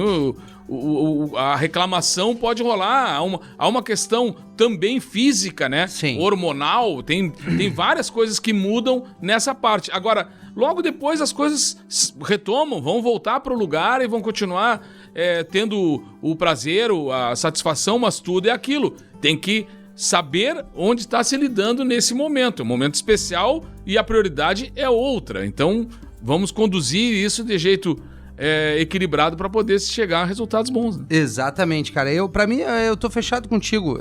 a reclamação pode rolar, há uma questão também física, né? Sim. Hormonal, tem várias coisas que mudam nessa parte. Agora, logo depois as coisas retomam, vão voltar para o lugar e vão continuar tendo o prazer, a satisfação, mas tudo é aquilo. Tem que saber onde está se lidando nesse momento. É um momento especial e a prioridade é outra. Então, vamos conduzir isso de jeito equilibrado para poder chegar a resultados bons. Né? Exatamente, cara. Pra mim, eu tô fechado contigo.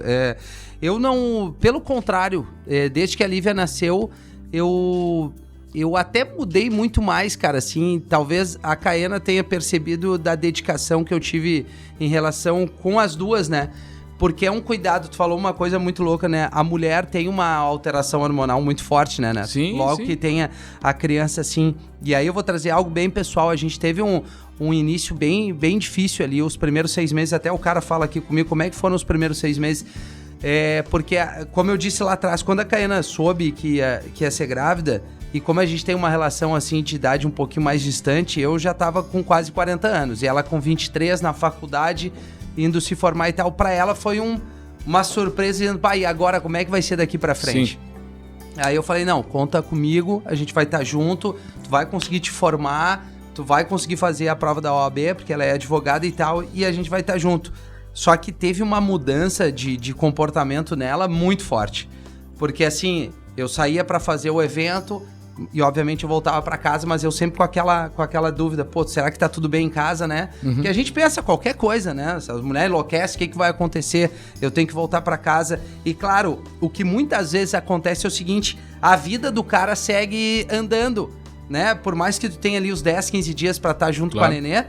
Eu não... Pelo contrário, desde que a Lívia nasceu, eu até mudei muito mais, cara, assim, talvez a Caiana tenha percebido da dedicação que eu tive em relação com as duas, né? Porque é um cuidado, tu falou uma coisa muito louca, né? A mulher tem uma alteração hormonal muito forte, né? Sim, logo sim. que tem a criança, assim. E aí eu vou trazer algo bem pessoal. A gente teve um início bem difícil ali, os primeiros 6 meses. Até o cara fala aqui comigo como é que foram os primeiros 6 meses. Porque, como eu disse lá atrás, quando a Caiana soube que ia ser grávida, e como a gente tem uma relação assim de idade um pouquinho mais distante, eu já tava com quase 40 anos. E ela com 23 na faculdade, indo se formar e tal. Pra ela foi uma surpresa, dizendo, pai, e agora como é que vai ser daqui pra frente? Sim. Aí eu falei, não, conta comigo, a gente vai estar junto, tu vai conseguir te formar, tu vai conseguir fazer a prova da OAB, porque ela é advogada e tal, e a gente vai estar junto. Só que teve uma mudança de comportamento nela muito forte. Porque assim, eu saía pra fazer o evento e obviamente eu voltava pra casa, mas eu sempre com aquela dúvida, pô, será que tá tudo bem em casa, né? Uhum. Porque a gente pensa qualquer coisa, né? Se a mulher enlouquece, o que vai acontecer? Eu tenho que voltar pra casa. E claro, o que muitas vezes acontece é o seguinte, a vida do cara segue andando, né? Por mais que tu tenha ali os 10, 15 dias pra estar junto com a nenê,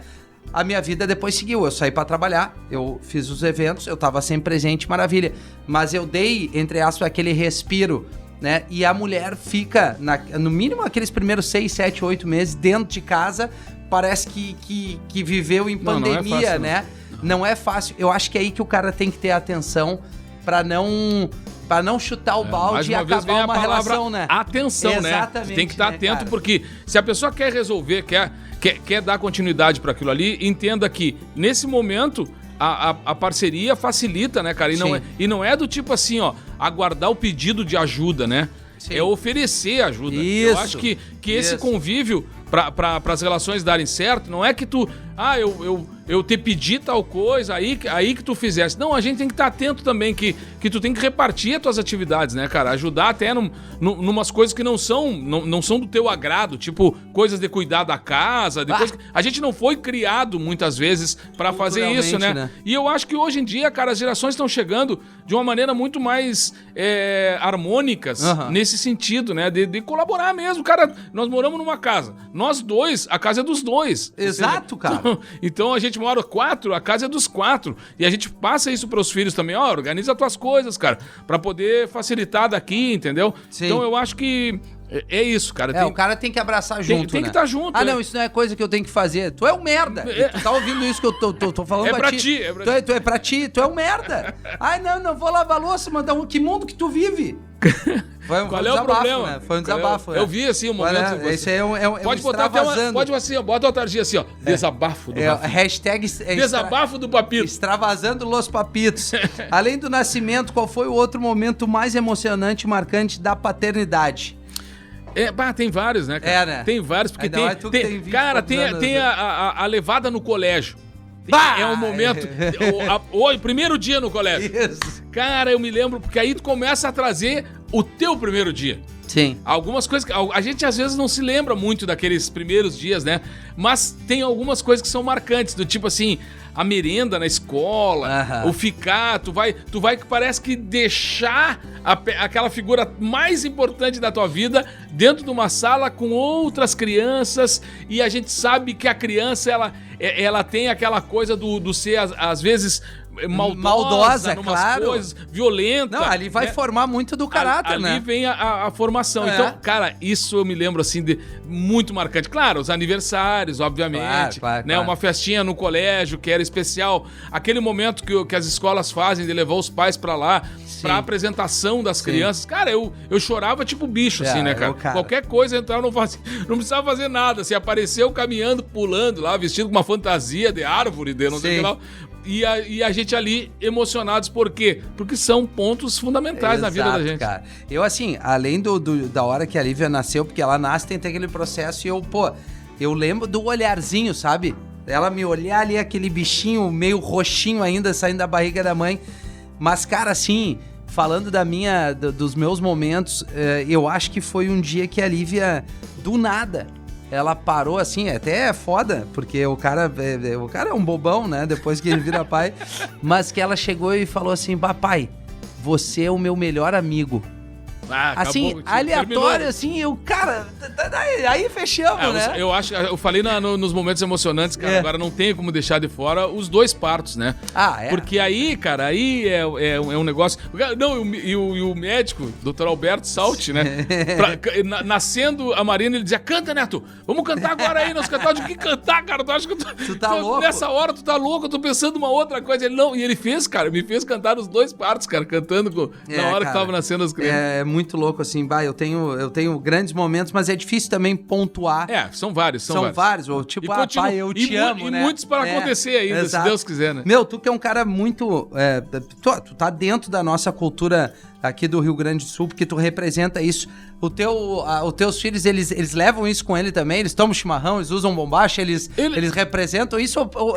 a minha vida depois seguiu. Eu saí pra trabalhar, eu fiz os eventos, eu tava sempre presente, maravilha. Mas eu dei, entre aspas, aquele respiro, né? E a mulher fica, no mínimo, aqueles primeiros 6, 7, 8 meses dentro de casa, parece que viveu em pandemia, não é fácil, né? Não é fácil. Eu acho que é aí que o cara tem que ter atenção pra não chutar o balde e acabar uma relação, né? Atenção, exatamente, né? Tem que estar atento, cara? Porque se a pessoa quer resolver, quer dar continuidade para aquilo ali, entenda que, nesse momento, a parceria facilita, né, cara? E não é do tipo assim, ó, aguardar o pedido de ajuda, né? Sim. É oferecer ajuda. Isso, eu acho que esse convívio, para as relações darem certo, não é que tu... eu te pedi tal coisa, aí que tu fizesse. Não, a gente tem que estar atento também, que tu tem que repartir as tuas atividades, né, cara? Ajudar até numas coisas que não são do teu agrado, tipo coisas de cuidar da casa, coisas que a gente não foi criado muitas vezes para fazer isso, né? E eu acho que hoje em dia, cara, as gerações estão chegando de uma maneira muito mais harmônicas nesse sentido, né? De colaborar mesmo. Cara, nós moramos numa casa. Nós dois, a casa é dos dois. Exato, cara. Então a gente mora 4, a casa é dos 4. E a gente passa isso pros filhos também. Ó, organiza as tuas coisas, cara, pra poder facilitar daqui, entendeu? Sim. Então eu acho que é isso, cara. O cara tem que abraçar junto, tem que estar junto. Não, isso não é coisa que eu tenho que fazer. Tu é um merda. Tu tá ouvindo isso que eu tô falando pra ti. Tu é pra ti, tu é um merda. Ai, não vou lavar a louça, mandar que mundo que tu vive? Qual é o problema? Né? Foi um desabafo. Eu vi assim um momento. Esse aí pode botar até pode assim, ó, bota outra tardia assim, ó. Desabafo do papito. Hashtag desabafo do papito. Extravasando los papitos. Além do nascimento, qual foi o outro momento mais emocionante e marcante da paternidade? Tem vários, né, cara? Né? Tem vários, porque tem a levada no colégio. É um momento. O primeiro dia no colégio. Isso. Cara, eu me lembro, porque aí tu começa a trazer o teu primeiro dia. Sim. Algumas coisas que a gente às vezes não se lembra muito daqueles primeiros dias, né? Mas tem algumas coisas que são marcantes, do tipo assim, a merenda na escola, o ficar, tu vai que parece que deixar aquela figura mais importante da tua vida dentro de uma sala com outras crianças, e a gente sabe que a criança, ela tem aquela coisa do ser, às vezes, maldosa, claro, coisas, violenta. Não, ali vai formar muito do caráter, ali né? Ali vem a formação. Então, cara, isso eu me lembro, assim, de muito marcante. Claro, os aniversários, obviamente, claro. Uma festinha no colégio que era especial. Aquele momento que as escolas fazem de levar os pais pra lá, pra apresentação das crianças. Cara, eu chorava tipo bicho, assim, né, cara? Qualquer coisa entrar, não precisava fazer nada. Se apareceu caminhando, pulando lá, vestido com uma fantasia de árvore, de não sei o que lá. E a gente ali emocionados, por quê? Porque são pontos fundamentais na vida da gente. Cara. Eu, assim, além da hora que a Lívia nasceu, porque ela nasce, tem aquele processo, e eu lembro do olharzinho, sabe? Ela me olhar ali, aquele bichinho meio roxinho ainda, saindo da barriga da mãe. Mas, cara, assim, falando dos meus momentos, eu acho que foi um dia que a Lívia, do nada, ela parou assim, até é foda, porque o cara é um bobão, né, depois que ele vira pai, mas que ela chegou e falou assim, papai, você é o meu melhor amigo. Assim, acabou, aleatório, terminou. Assim, cara, aí fechamos, né? Eu falei nos momentos emocionantes, cara, agora não tem como deixar de fora os 2 partos, né? Porque aí, cara, aí é um negócio... Não, e o médico, Dr. Alberto Salti, né? Nascendo a Marina, ele dizia, canta, Neto, vamos cantar agora aí, nós cantar. Eu digo, que cantar, cara? Tu acha que tu tá louco? Nessa hora tu tá louco, eu tô pensando uma outra coisa. Ele não, e ele fez, cara, me fez cantar os 2 partos, cara, cantando na hora que tava nascendo as crianças. Muito louco, assim, eu tenho grandes momentos, mas é difícil também pontuar. São vários. São vários, ou tipo, pai, eu te amo, né? E muitos para acontecer ainda, exato. Se Deus quiser, né? Meu, tu que é um cara muito... tu tá dentro da nossa cultura aqui do Rio Grande do Sul, porque tu representa isso. Os teus filhos, eles levam isso com ele também? Eles tomam chimarrão, eles usam bombacha, eles representam isso ou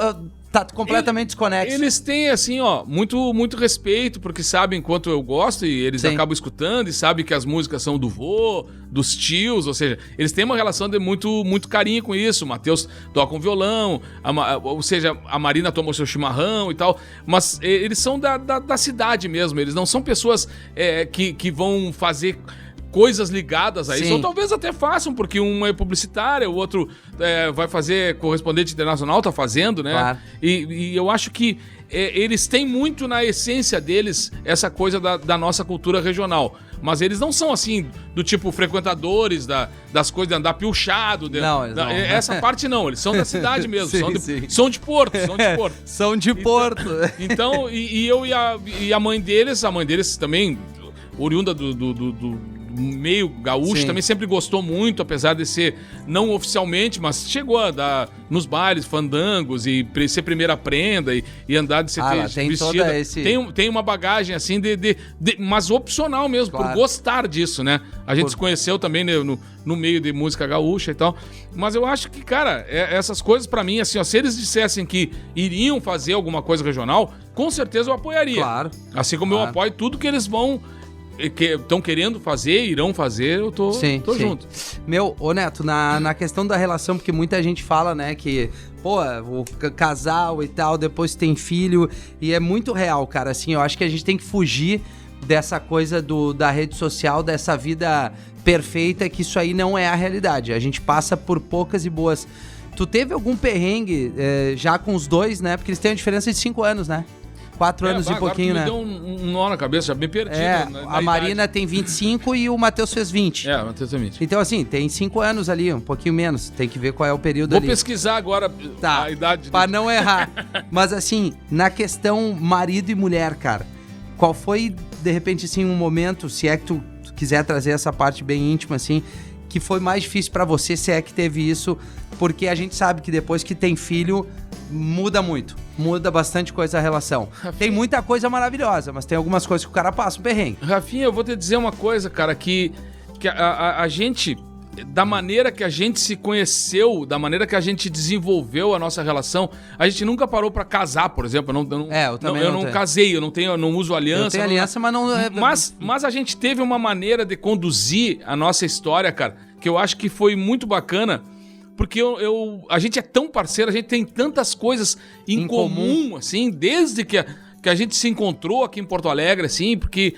tá completamente desconexo? Eles têm, assim, muito, muito respeito, porque sabem quanto eu gosto e eles acabam escutando e sabem que as músicas são do vô, dos tios, ou seja, eles têm uma relação de muito, muito carinho com isso. O Matheus toca um violão, ou seja, a Marina toma o seu chimarrão e tal, mas eles são da cidade mesmo, eles não são pessoas que vão fazer coisas ligadas a isso, Sim. ou talvez até façam, porque um é publicitária, o outro vai fazer correspondente internacional, tá fazendo, né? Claro. E eu acho que eles têm muito na essência deles essa coisa da nossa cultura regional. Mas eles não são, assim, do tipo frequentadores das coisas de andar piochado. Não. Essa parte não, eles são da cidade mesmo, sim. São de Porto. São de Porto. Então, eu e a mãe deles também, oriunda do meio gaúcho, Sim. também sempre gostou muito, apesar de ser não oficialmente, mas chegou a dar nos bailes, fandangos e ser primeira prenda e andar de ser vestida. Tem uma bagagem assim mas opcional mesmo, claro. Por gostar disso, né? A gente se conheceu também no meio de música gaúcha e tal. Mas eu acho que, cara, essas coisas pra mim, assim, se eles dissessem que iriam fazer alguma coisa regional, com certeza eu apoiaria. Claro. Assim como eu apoio tudo que eles estão querendo fazer, irão fazer, eu tô junto. Meu, Neto, na questão da relação, porque muita gente fala, né, que, o casal e tal, depois tem filho, e é muito real, cara, assim, eu acho que a gente tem que fugir dessa coisa da rede social, dessa vida perfeita, que isso aí não é a realidade, a gente passa por poucas e boas. Tu teve algum perrengue já com os 2, né, porque eles têm uma diferença de 5 anos, né? 4 anos e pouquinho, né? Me deu um nó na cabeça, já bem perdido. A Marina tem 25 e o Matheus fez 20. O Matheus tem 20. Então, assim, tem 5 anos ali, um pouquinho menos. Tem que ver qual é o período ali. Vou pesquisar agora a idade. Pra não errar. Mas, assim, na questão marido e mulher, cara, qual foi, de repente, assim, um momento, se é que tu quiser trazer essa parte bem íntima, assim, que foi mais difícil pra você, se é que teve isso, porque a gente sabe que depois que tem filho, muda muito. Muda bastante coisa a relação. Rafinha, tem muita coisa maravilhosa, mas tem algumas coisas que o cara passa um perrengue. Rafinha, eu vou te dizer uma coisa, cara, que a gente, da maneira que a gente se conheceu, da maneira que a gente desenvolveu a nossa relação, a gente nunca parou pra casar, por exemplo. Eu não casei, eu não uso aliança. Eu tenho aliança, mas não... Mas a gente teve uma maneira de conduzir a nossa história, cara, que eu acho que foi muito bacana. Porque a gente é tão parceiro, a gente tem tantas coisas em comum, assim, desde que a gente se encontrou aqui em Porto Alegre, assim, porque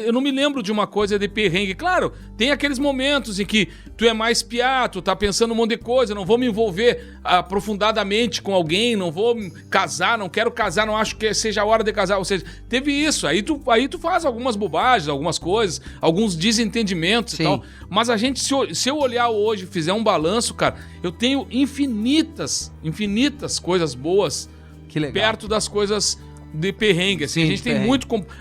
eu não me lembro de uma coisa de perrengue. Claro, tem aqueles momentos em que tu é mais piá, tu tá pensando um monte de coisa, não vou me envolver aprofundadamente com alguém, não vou casar, não quero casar, não acho que seja a hora de casar. Ou seja, teve isso. Aí tu faz algumas bobagens, algumas coisas, alguns desentendimentos. Sim. E tal. Mas a gente, se eu olhar hoje e fizer um balanço, cara, eu tenho infinitas coisas boas perto das coisas de perrengue, assim. Sim, a gente tem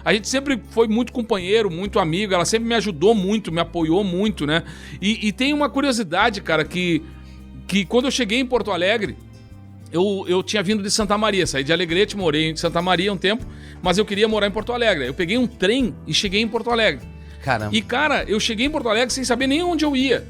a gente sempre foi muito companheiro, muito amigo, ela sempre me ajudou muito, me apoiou muito, né? E tem uma curiosidade, cara, que quando eu cheguei em Porto Alegre, eu tinha vindo de Santa Maria, saí de Alegrete, morei em Santa Maria um tempo, mas eu queria morar em Porto Alegre. Eu peguei um trem e cheguei em Porto Alegre. Caramba. E, cara, eu cheguei em Porto Alegre sem saber nem onde eu ia.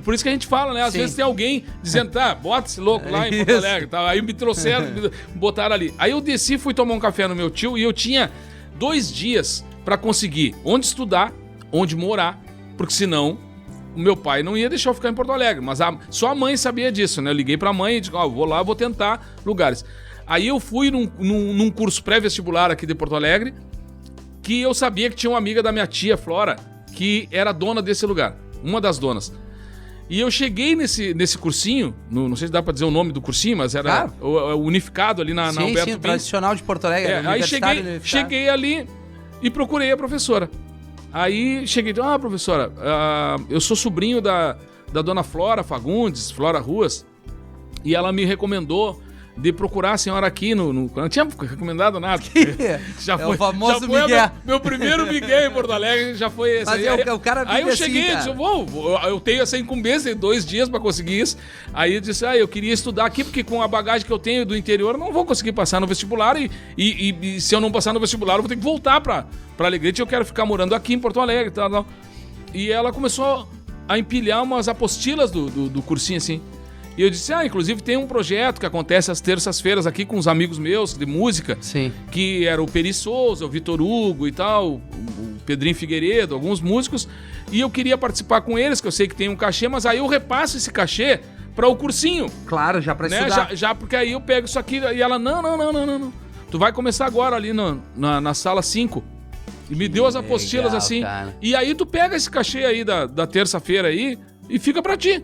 por isso que a gente fala, né? Às vezes tem alguém dizendo, tá, bota esse louco lá em Porto Alegre. Tá? Aí me trouxeram, botaram ali. Aí eu desci, fui tomar um café no meu tio e eu tinha 2 dias pra conseguir onde estudar, onde morar, porque senão o meu pai não ia deixar eu ficar em Porto Alegre. Mas só a mãe sabia disso, né? Eu liguei pra mãe e disse, vou lá, vou tentar lugares. Aí eu fui num curso pré-vestibular aqui de Porto Alegre, que eu sabia que tinha uma amiga da minha tia, Flora, que era dona desse lugar, uma das donas. E eu cheguei nesse cursinho, não sei se dá pra dizer o nome do cursinho, mas era unificado ali na Alberto Sim, tradicional de Porto Alegre. Aí cheguei ali e procurei a professora. Aí cheguei, professora, eu sou sobrinho da dona Flora Fagundes, Flora Ruas, e ela me recomendou de procurar a senhora aqui não tinha recomendado nada. Já foi, o famoso Miguel. Meu primeiro Miguel em Porto Alegre já foi esse. Mas o cara vive aí eu assim, cheguei e disse, eu tenho essa incumbência de 2 dias pra conseguir isso. Aí eu disse, eu queria estudar aqui, porque com a bagagem que eu tenho do interior, eu não vou conseguir passar no vestibular e se eu não passar no vestibular, eu vou ter que voltar pra Alegrete, eu quero ficar morando aqui em Porto Alegre e tal. E ela começou a empilhar umas apostilas do cursinho, assim. E eu disse, inclusive tem um projeto que acontece às terças-feiras aqui com uns amigos meus de música. Sim. Que era o Peri Souza, o Vitor Hugo e tal, o Pedrinho Figueiredo, alguns músicos. E eu queria participar com eles, que eu sei que tem um cachê, mas aí eu repasso esse cachê para o cursinho. Claro, já para estudar. Já porque aí eu pego isso aqui e ela, não. Tu vai começar agora ali na sala 5. E me deu as apostilas legal, assim. Cara. E aí tu pega esse cachê aí da terça-feira aí e fica pra ti.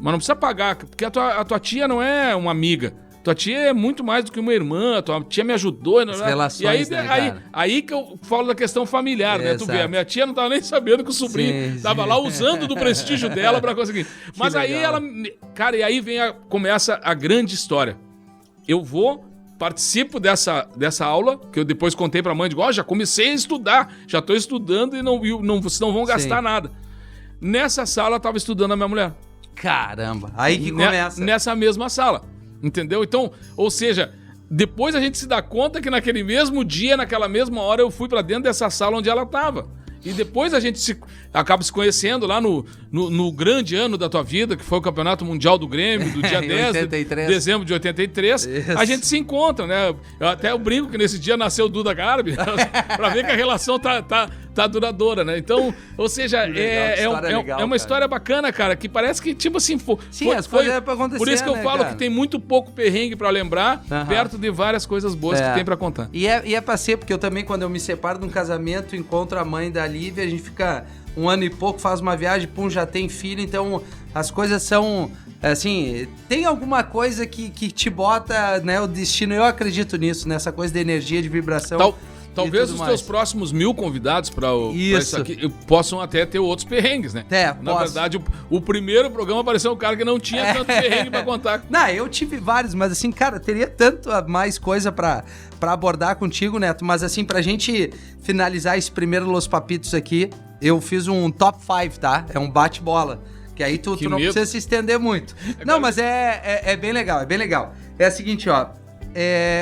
Mas não precisa pagar, porque a tua tia não é uma amiga. Tua tia é muito mais do que uma irmã, tua tia me ajudou. As relações, e aí que eu falo da questão familiar, né? Tu vê, a minha tia não tava nem sabendo que o sobrinho tava lá usando do prestígio dela pra conseguir. Mas aí ela... Cara, e aí começa a grande história. Eu participo dessa aula, que eu depois contei pra mãe, digo, já comecei a estudar, já tô estudando e vocês não vão gastar nada. Nessa sala tava estudando a minha mulher. Caramba, aí que começa. Nessa mesma sala, entendeu? Então, ou seja, depois a gente se dá conta que naquele mesmo dia, naquela mesma hora, eu fui pra dentro dessa sala onde ela tava. E depois a gente acaba se conhecendo lá no grande ano da tua vida, que foi o Campeonato Mundial do Grêmio, do dia 10 de dezembro de 83. Isso. A gente se encontra, né? Eu brinco que nesse dia nasceu o Duda Garbi, pra ver que a relação tá duradoura, né? Então, ou seja, é uma história bacana, cara, que parece que, tipo assim... as coisas é pra acontecer, por isso que eu falo que tem muito pouco perrengue pra lembrar, perto de várias coisas boas que tem pra contar. E é pra ser, porque eu também, quando eu me separo de um casamento, encontro a mãe da Lívia, a gente fica 1 ano e pouco, faz uma viagem, já tem filho, então as coisas são, assim, tem alguma coisa que te bota, né, o destino, eu acredito nisso, nessa coisa de energia, de vibração. Talvez os teus próximos 1000 convidados pra isso aqui possam até ter outros perrengues, né? Na verdade, o primeiro programa apareceu um cara que não tinha tanto perrengue pra contar. Não, eu tive vários, mas assim, cara, teria tanto mais coisa pra abordar contigo, Neto. Mas assim, pra gente finalizar esse primeiro Los Papitos aqui, eu fiz um top 5, tá? É um bate-bola. Que aí tu não precisa se estender muito. Não, mas é bem legal, é bem legal. É o seguinte, ó.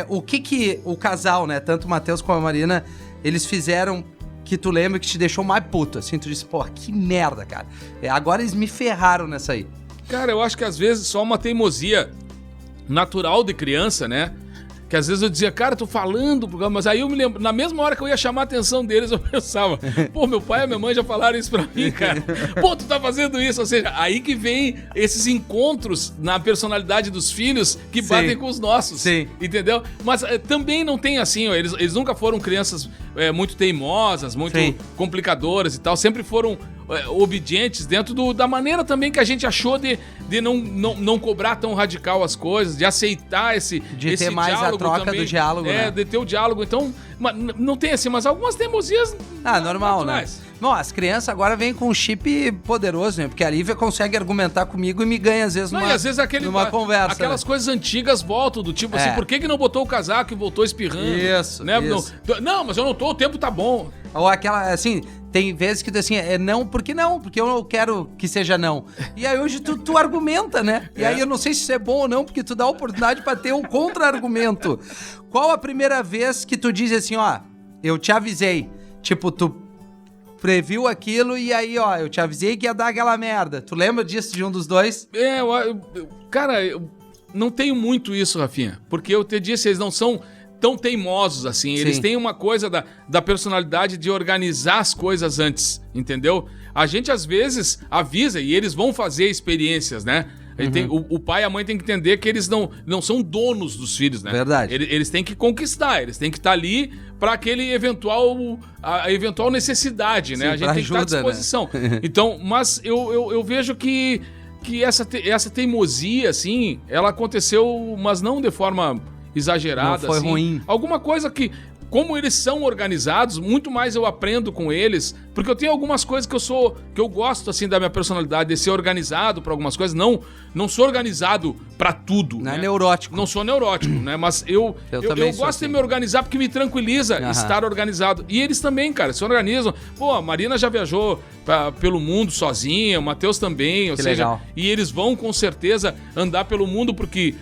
O que o casal, né, tanto o Matheus como a Marina, eles fizeram que tu lembra que te deixou mais puto, assim, tu disse, que merda, cara. Agora eles me ferraram nessa aí. Cara, eu acho que às vezes só uma teimosia natural de criança, né? Que às vezes eu dizia, cara, tô falando, mas aí eu me lembro, na mesma hora que eu ia chamar a atenção deles, eu pensava, meu pai e minha mãe já falaram isso pra mim, cara. Tu tá fazendo isso, ou seja, aí que vem esses encontros na personalidade dos filhos que batem com os nossos, entendeu? Mas também não tem assim, eles nunca foram crianças muito teimosas, muito complicadoras e tal, sempre foram obedientes dentro da maneira também que a gente achou de não cobrar tão radical as coisas, de aceitar esse ter mais diálogo a troca também, do diálogo, né? De ter o diálogo. Então, não tem assim, mas algumas teimosias... normal, né? Bom, as crianças agora vêm com um chip poderoso, né? Porque a Lívia consegue argumentar comigo e me ganha, às vezes, numa conversa. Aquelas coisas antigas voltam, do tipo assim, por que não botou o casaco e voltou espirrando? Isso, né? Não, mas eu não tô, o tempo tá bom. Ou aquela, assim, tem vezes que tu assim, não, porque eu não quero que seja não. E aí hoje tu argumenta, né? E aí eu não sei se isso é bom ou não, porque tu dá a oportunidade pra ter um contra-argumento. Qual a primeira vez que tu diz assim, eu te avisei, tipo, previu aquilo e aí, ó, eu te avisei que ia dar aquela merda. Tu lembra disso de um dos dois? Cara, eu não tenho muito isso, Rafinha, porque eu te disse, eles não são tão teimosos assim, eles têm uma coisa da personalidade de organizar as coisas antes, entendeu? A gente às vezes avisa e eles vão fazer experiências, né? O pai e a mãe têm que entender que eles não são donos dos filhos, né? Verdade. Eles têm que conquistar, eles têm que estar ali para aquele a eventual necessidade, né? Sim, a gente tem que estar à disposição. Né? Então, mas eu vejo que essa teimosia, assim, ela aconteceu, mas não de forma exagerada. Não foi assim. ruim. Alguma coisa que... Como eles são organizados, muito mais eu aprendo com eles, porque eu tenho algumas coisas que eu gosto, assim, da minha personalidade, de ser organizado para algumas coisas. Não sou organizado para tudo. Não né? é neurótico. Não sou neurótico, né? Mas eu gosto assim. de me organizar porque me tranquiliza estar organizado. E eles também, cara, se organizam. Pô, a Marina já viajou pelo mundo sozinha, o Matheus também, legal. E eles vão com certeza andar pelo mundo porque...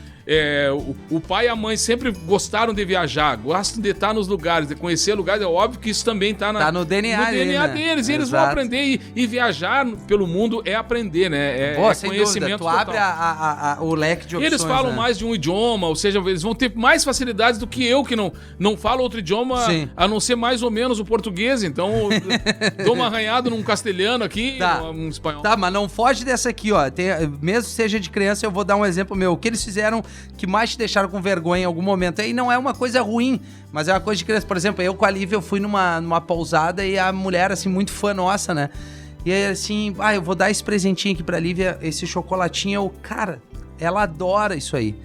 o pai e a mãe sempre gostaram de viajar, gostam de estar nos lugares, de conhecer lugares. É óbvio que isso também tá no DNA, deles. E eles vão aprender e viajar pelo mundo é aprender, né? É conhecimento total. Tu abre o leque de opções. Eles falam mais de um idioma, ou seja, eles vão ter mais facilidades do que eu, que não falo outro idioma, a não ser mais ou menos o português. Então, dou um arranhado num castelhano aqui, um espanhol. Tá, mas não foge dessa aqui, ó. Mesmo seja de criança, eu vou dar um exemplo meu. O que eles fizeram que mais te deixaram com vergonha em algum momento. Aí não é uma coisa ruim, mas é uma coisa de criança. Por exemplo, eu com a Lívia, eu fui numa pousada e a mulher, assim, muito fã nossa, né? E aí, assim, eu vou dar esse presentinho aqui pra Lívia, esse chocolatinho. Cara, ela adora isso aí.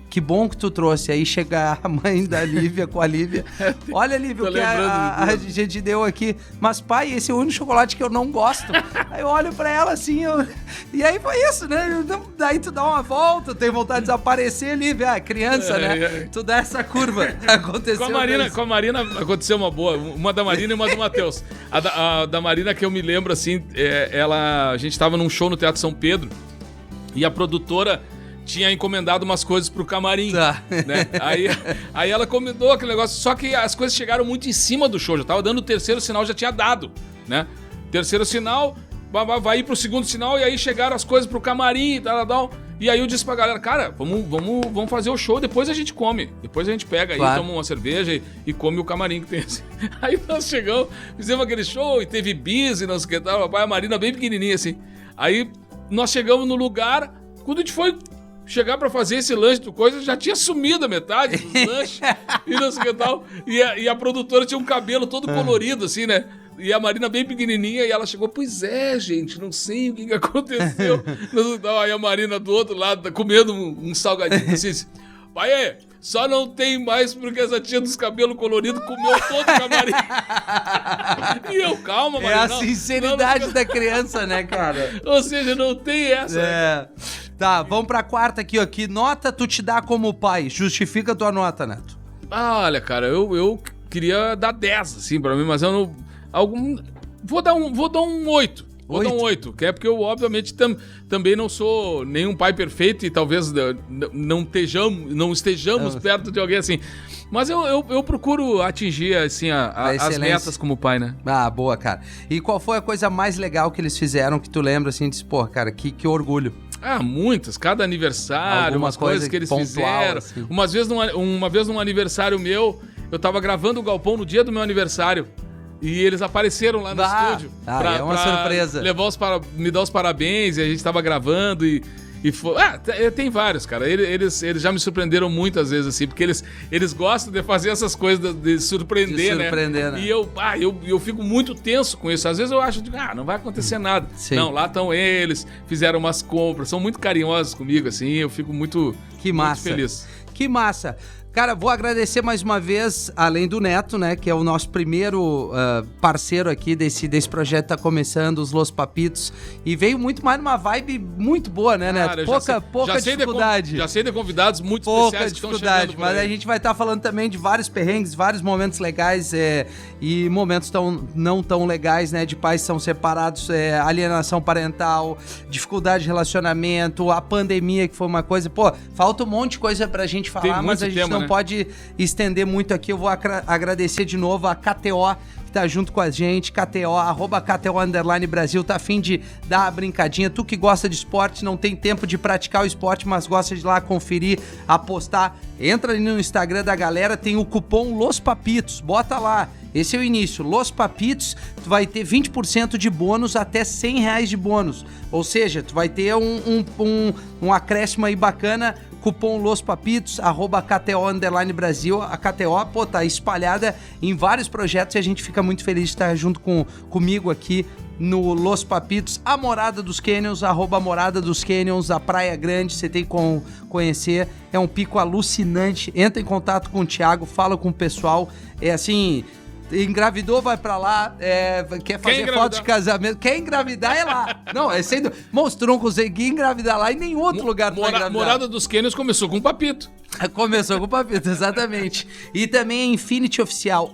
Que bom que tu trouxe. Aí chega a mãe da Lívia com a Lívia. Olha, Lívia, o que a gente deu aqui. Mas, pai, esse é o único chocolate que eu não gosto. Aí eu olho pra ela assim, e aí foi isso, né? Daí tu dá uma volta, tem vontade de desaparecer, Lívia. Criança, né? Tu dá essa curva. Aconteceu com a Marina aconteceu uma boa. Uma da Marina e uma do Matheus. A da Marina, que eu me lembro, assim, a gente tava num show no Teatro São Pedro e a produtora tinha encomendado umas coisas pro camarim, né? Aí ela encomendou aquele negócio, só que as coisas chegaram muito em cima do show, já tava dando o terceiro sinal, já tinha dado, né? Terceiro sinal, vai ir pro segundo sinal, e aí chegaram as coisas pro camarim e tal. E aí eu disse pra galera, cara, vamos fazer o show, depois a gente come, depois a gente pega aí, toma uma cerveja e come o camarim que tem assim. Aí nós chegamos, fizemos aquele show e teve bis e não sei o que tal, papai, a Marina bem pequenininha assim. Aí nós chegamos no lugar, quando a gente foi chegar pra fazer esse lanche do coisa, já tinha sumido a metade dos lanches e não sei o que tal. E a produtora tinha um cabelo todo colorido, assim, né? E a Marina bem pequenininha, e ela chegou, pois é, gente, não sei o que aconteceu. Aí a Marina do outro lado, comendo um salgadinho, assim, pai, só não tem mais porque essa tia dos cabelos coloridos comeu todo o camarim. E eu, calma, Marina. É a sinceridade da criança, né, cara? Ou seja, não tem essa. Tá, vamos pra quarta aqui, ó. Que nota tu te dá como pai? Justifica a tua nota, Neto. Olha, cara, eu queria dar 10, assim, pra mim, mas eu não... Vou dar um 8. Vou dar um 8, que é porque eu, obviamente, também não sou nenhum pai perfeito e talvez não estejamos perto de alguém assim. Mas eu procuro atingir, assim, as metas como pai, né? Ah, boa, cara. E qual foi a coisa mais legal que eles fizeram que tu lembra, assim, de pô, cara, que orgulho? Muitas. Cada aniversário, umas coisas que eles fizeram. Assim. Uma vez num aniversário meu, eu tava gravando o Galpão no dia do meu aniversário. E eles apareceram lá no estúdio. É uma surpresa. Me dar os parabéns, e a gente tava gravando e foi... tem vários, cara. Eles já me surpreenderam muitas vezes, assim, porque eles gostam de fazer essas coisas, de surpreender, né? E eu fico muito tenso com isso. Às vezes eu acho, não vai acontecer nada. Sim. Não, lá estão eles, fizeram umas compras, são muito carinhosos comigo, assim, eu fico muito feliz. Que massa! Cara, vou agradecer mais uma vez, além do Neto, né, que é o nosso primeiro parceiro aqui desse projeto, tá começando, os Los Papitos, e veio muito mais numa vibe muito boa, né, Neto? Pouca dificuldade. Já sei de convidados muito Pouca especiais dificuldade, mas a gente vai estar falando também de vários perrengues, vários momentos legais e momentos não tão legais, né, de pais que são separados, alienação parental, dificuldade de relacionamento, a pandemia, que foi uma coisa... Pô, falta um monte de coisa pra gente falar, mas a gente não pode estender muito aqui. Eu vou agradecer de novo a KTO, que tá junto com a gente, KTO, @KTO_Brasil, tá a fim de dar a brincadinha. Tu que gosta de esporte, não tem tempo de praticar o esporte, mas gosta de ir lá conferir, apostar, entra ali no Instagram da galera, tem o cupom Los Papitos, bota lá. Esse é o início, Los Papitos, tu vai ter 20% de bônus até R$100 de bônus. Ou seja, tu vai ter um acréscimo aí bacana, cupom Los Papitos, @KTO_Brasil. A KTO, pô, tá espalhada em vários projetos e a gente fica muito feliz de estar junto comigo aqui no Los Papitos. A Morada dos Canyons, @Morada dos Canyons, a Praia Grande, você tem que conhecer, é um pico alucinante. Entra em contato com o Thiago, fala com o pessoal, é assim... Engravidou, vai pra lá, quer fazer foto de casamento, quer engravidar, é lá. Não, é sendo... Monstro, não consegui engravidar lá em nenhum outro lugar pra engravidar. Morada dos Canyons começou com o Papito. Começou com o Papito, exatamente. E também a Infinity Oficial,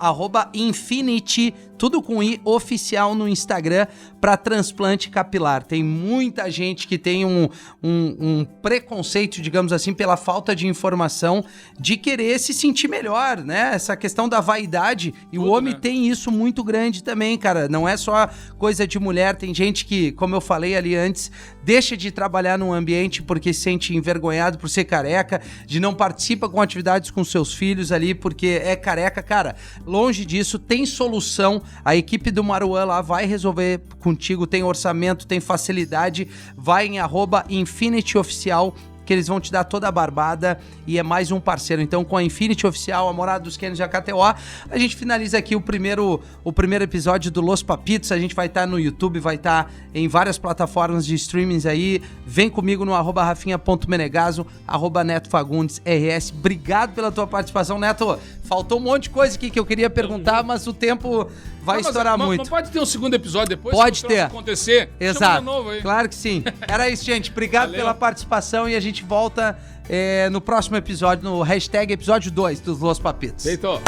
@Infinity, tudo com I, oficial no Instagram, para transplante capilar. Tem muita gente que tem um preconceito, digamos assim, pela falta de informação, de querer se sentir melhor, né? Essa questão da vaidade, e tudo, o homem tem isso muito grande também, cara. Não é só coisa de mulher, tem gente que, como eu falei ali antes, deixa de trabalhar num ambiente porque se sente envergonhado por ser careca, de não participa com atividades com seus filhos ali porque é careca. Cara, longe disso, tem solução. A equipe do Maruan lá vai resolver contigo, tem orçamento, tem facilidade. Vai em @Infinity Oficial, que eles vão te dar toda a barbada e é mais um parceiro. Então, com a Infinity Oficial, a Morada dos Canyons e a KTO, a gente finaliza aqui o primeiro episódio do Los Papitos. A gente vai estar no YouTube, vai estar em várias plataformas de streamings aí. Vem comigo no @Rafinha.Menegaso, @Neto Fagundes RS. Obrigado pela tua participação, Neto. Faltou um monte de coisa aqui que eu queria perguntar, mas o tempo vai estourar muito. Mas pode ter um segundo episódio depois? Pode ter. Acontecer. Exato. Novo aí. Claro que sim. Era isso, gente. Obrigado pela participação e a gente volta no próximo episódio, no #episódio 2 dos Los Papitos. Deitou.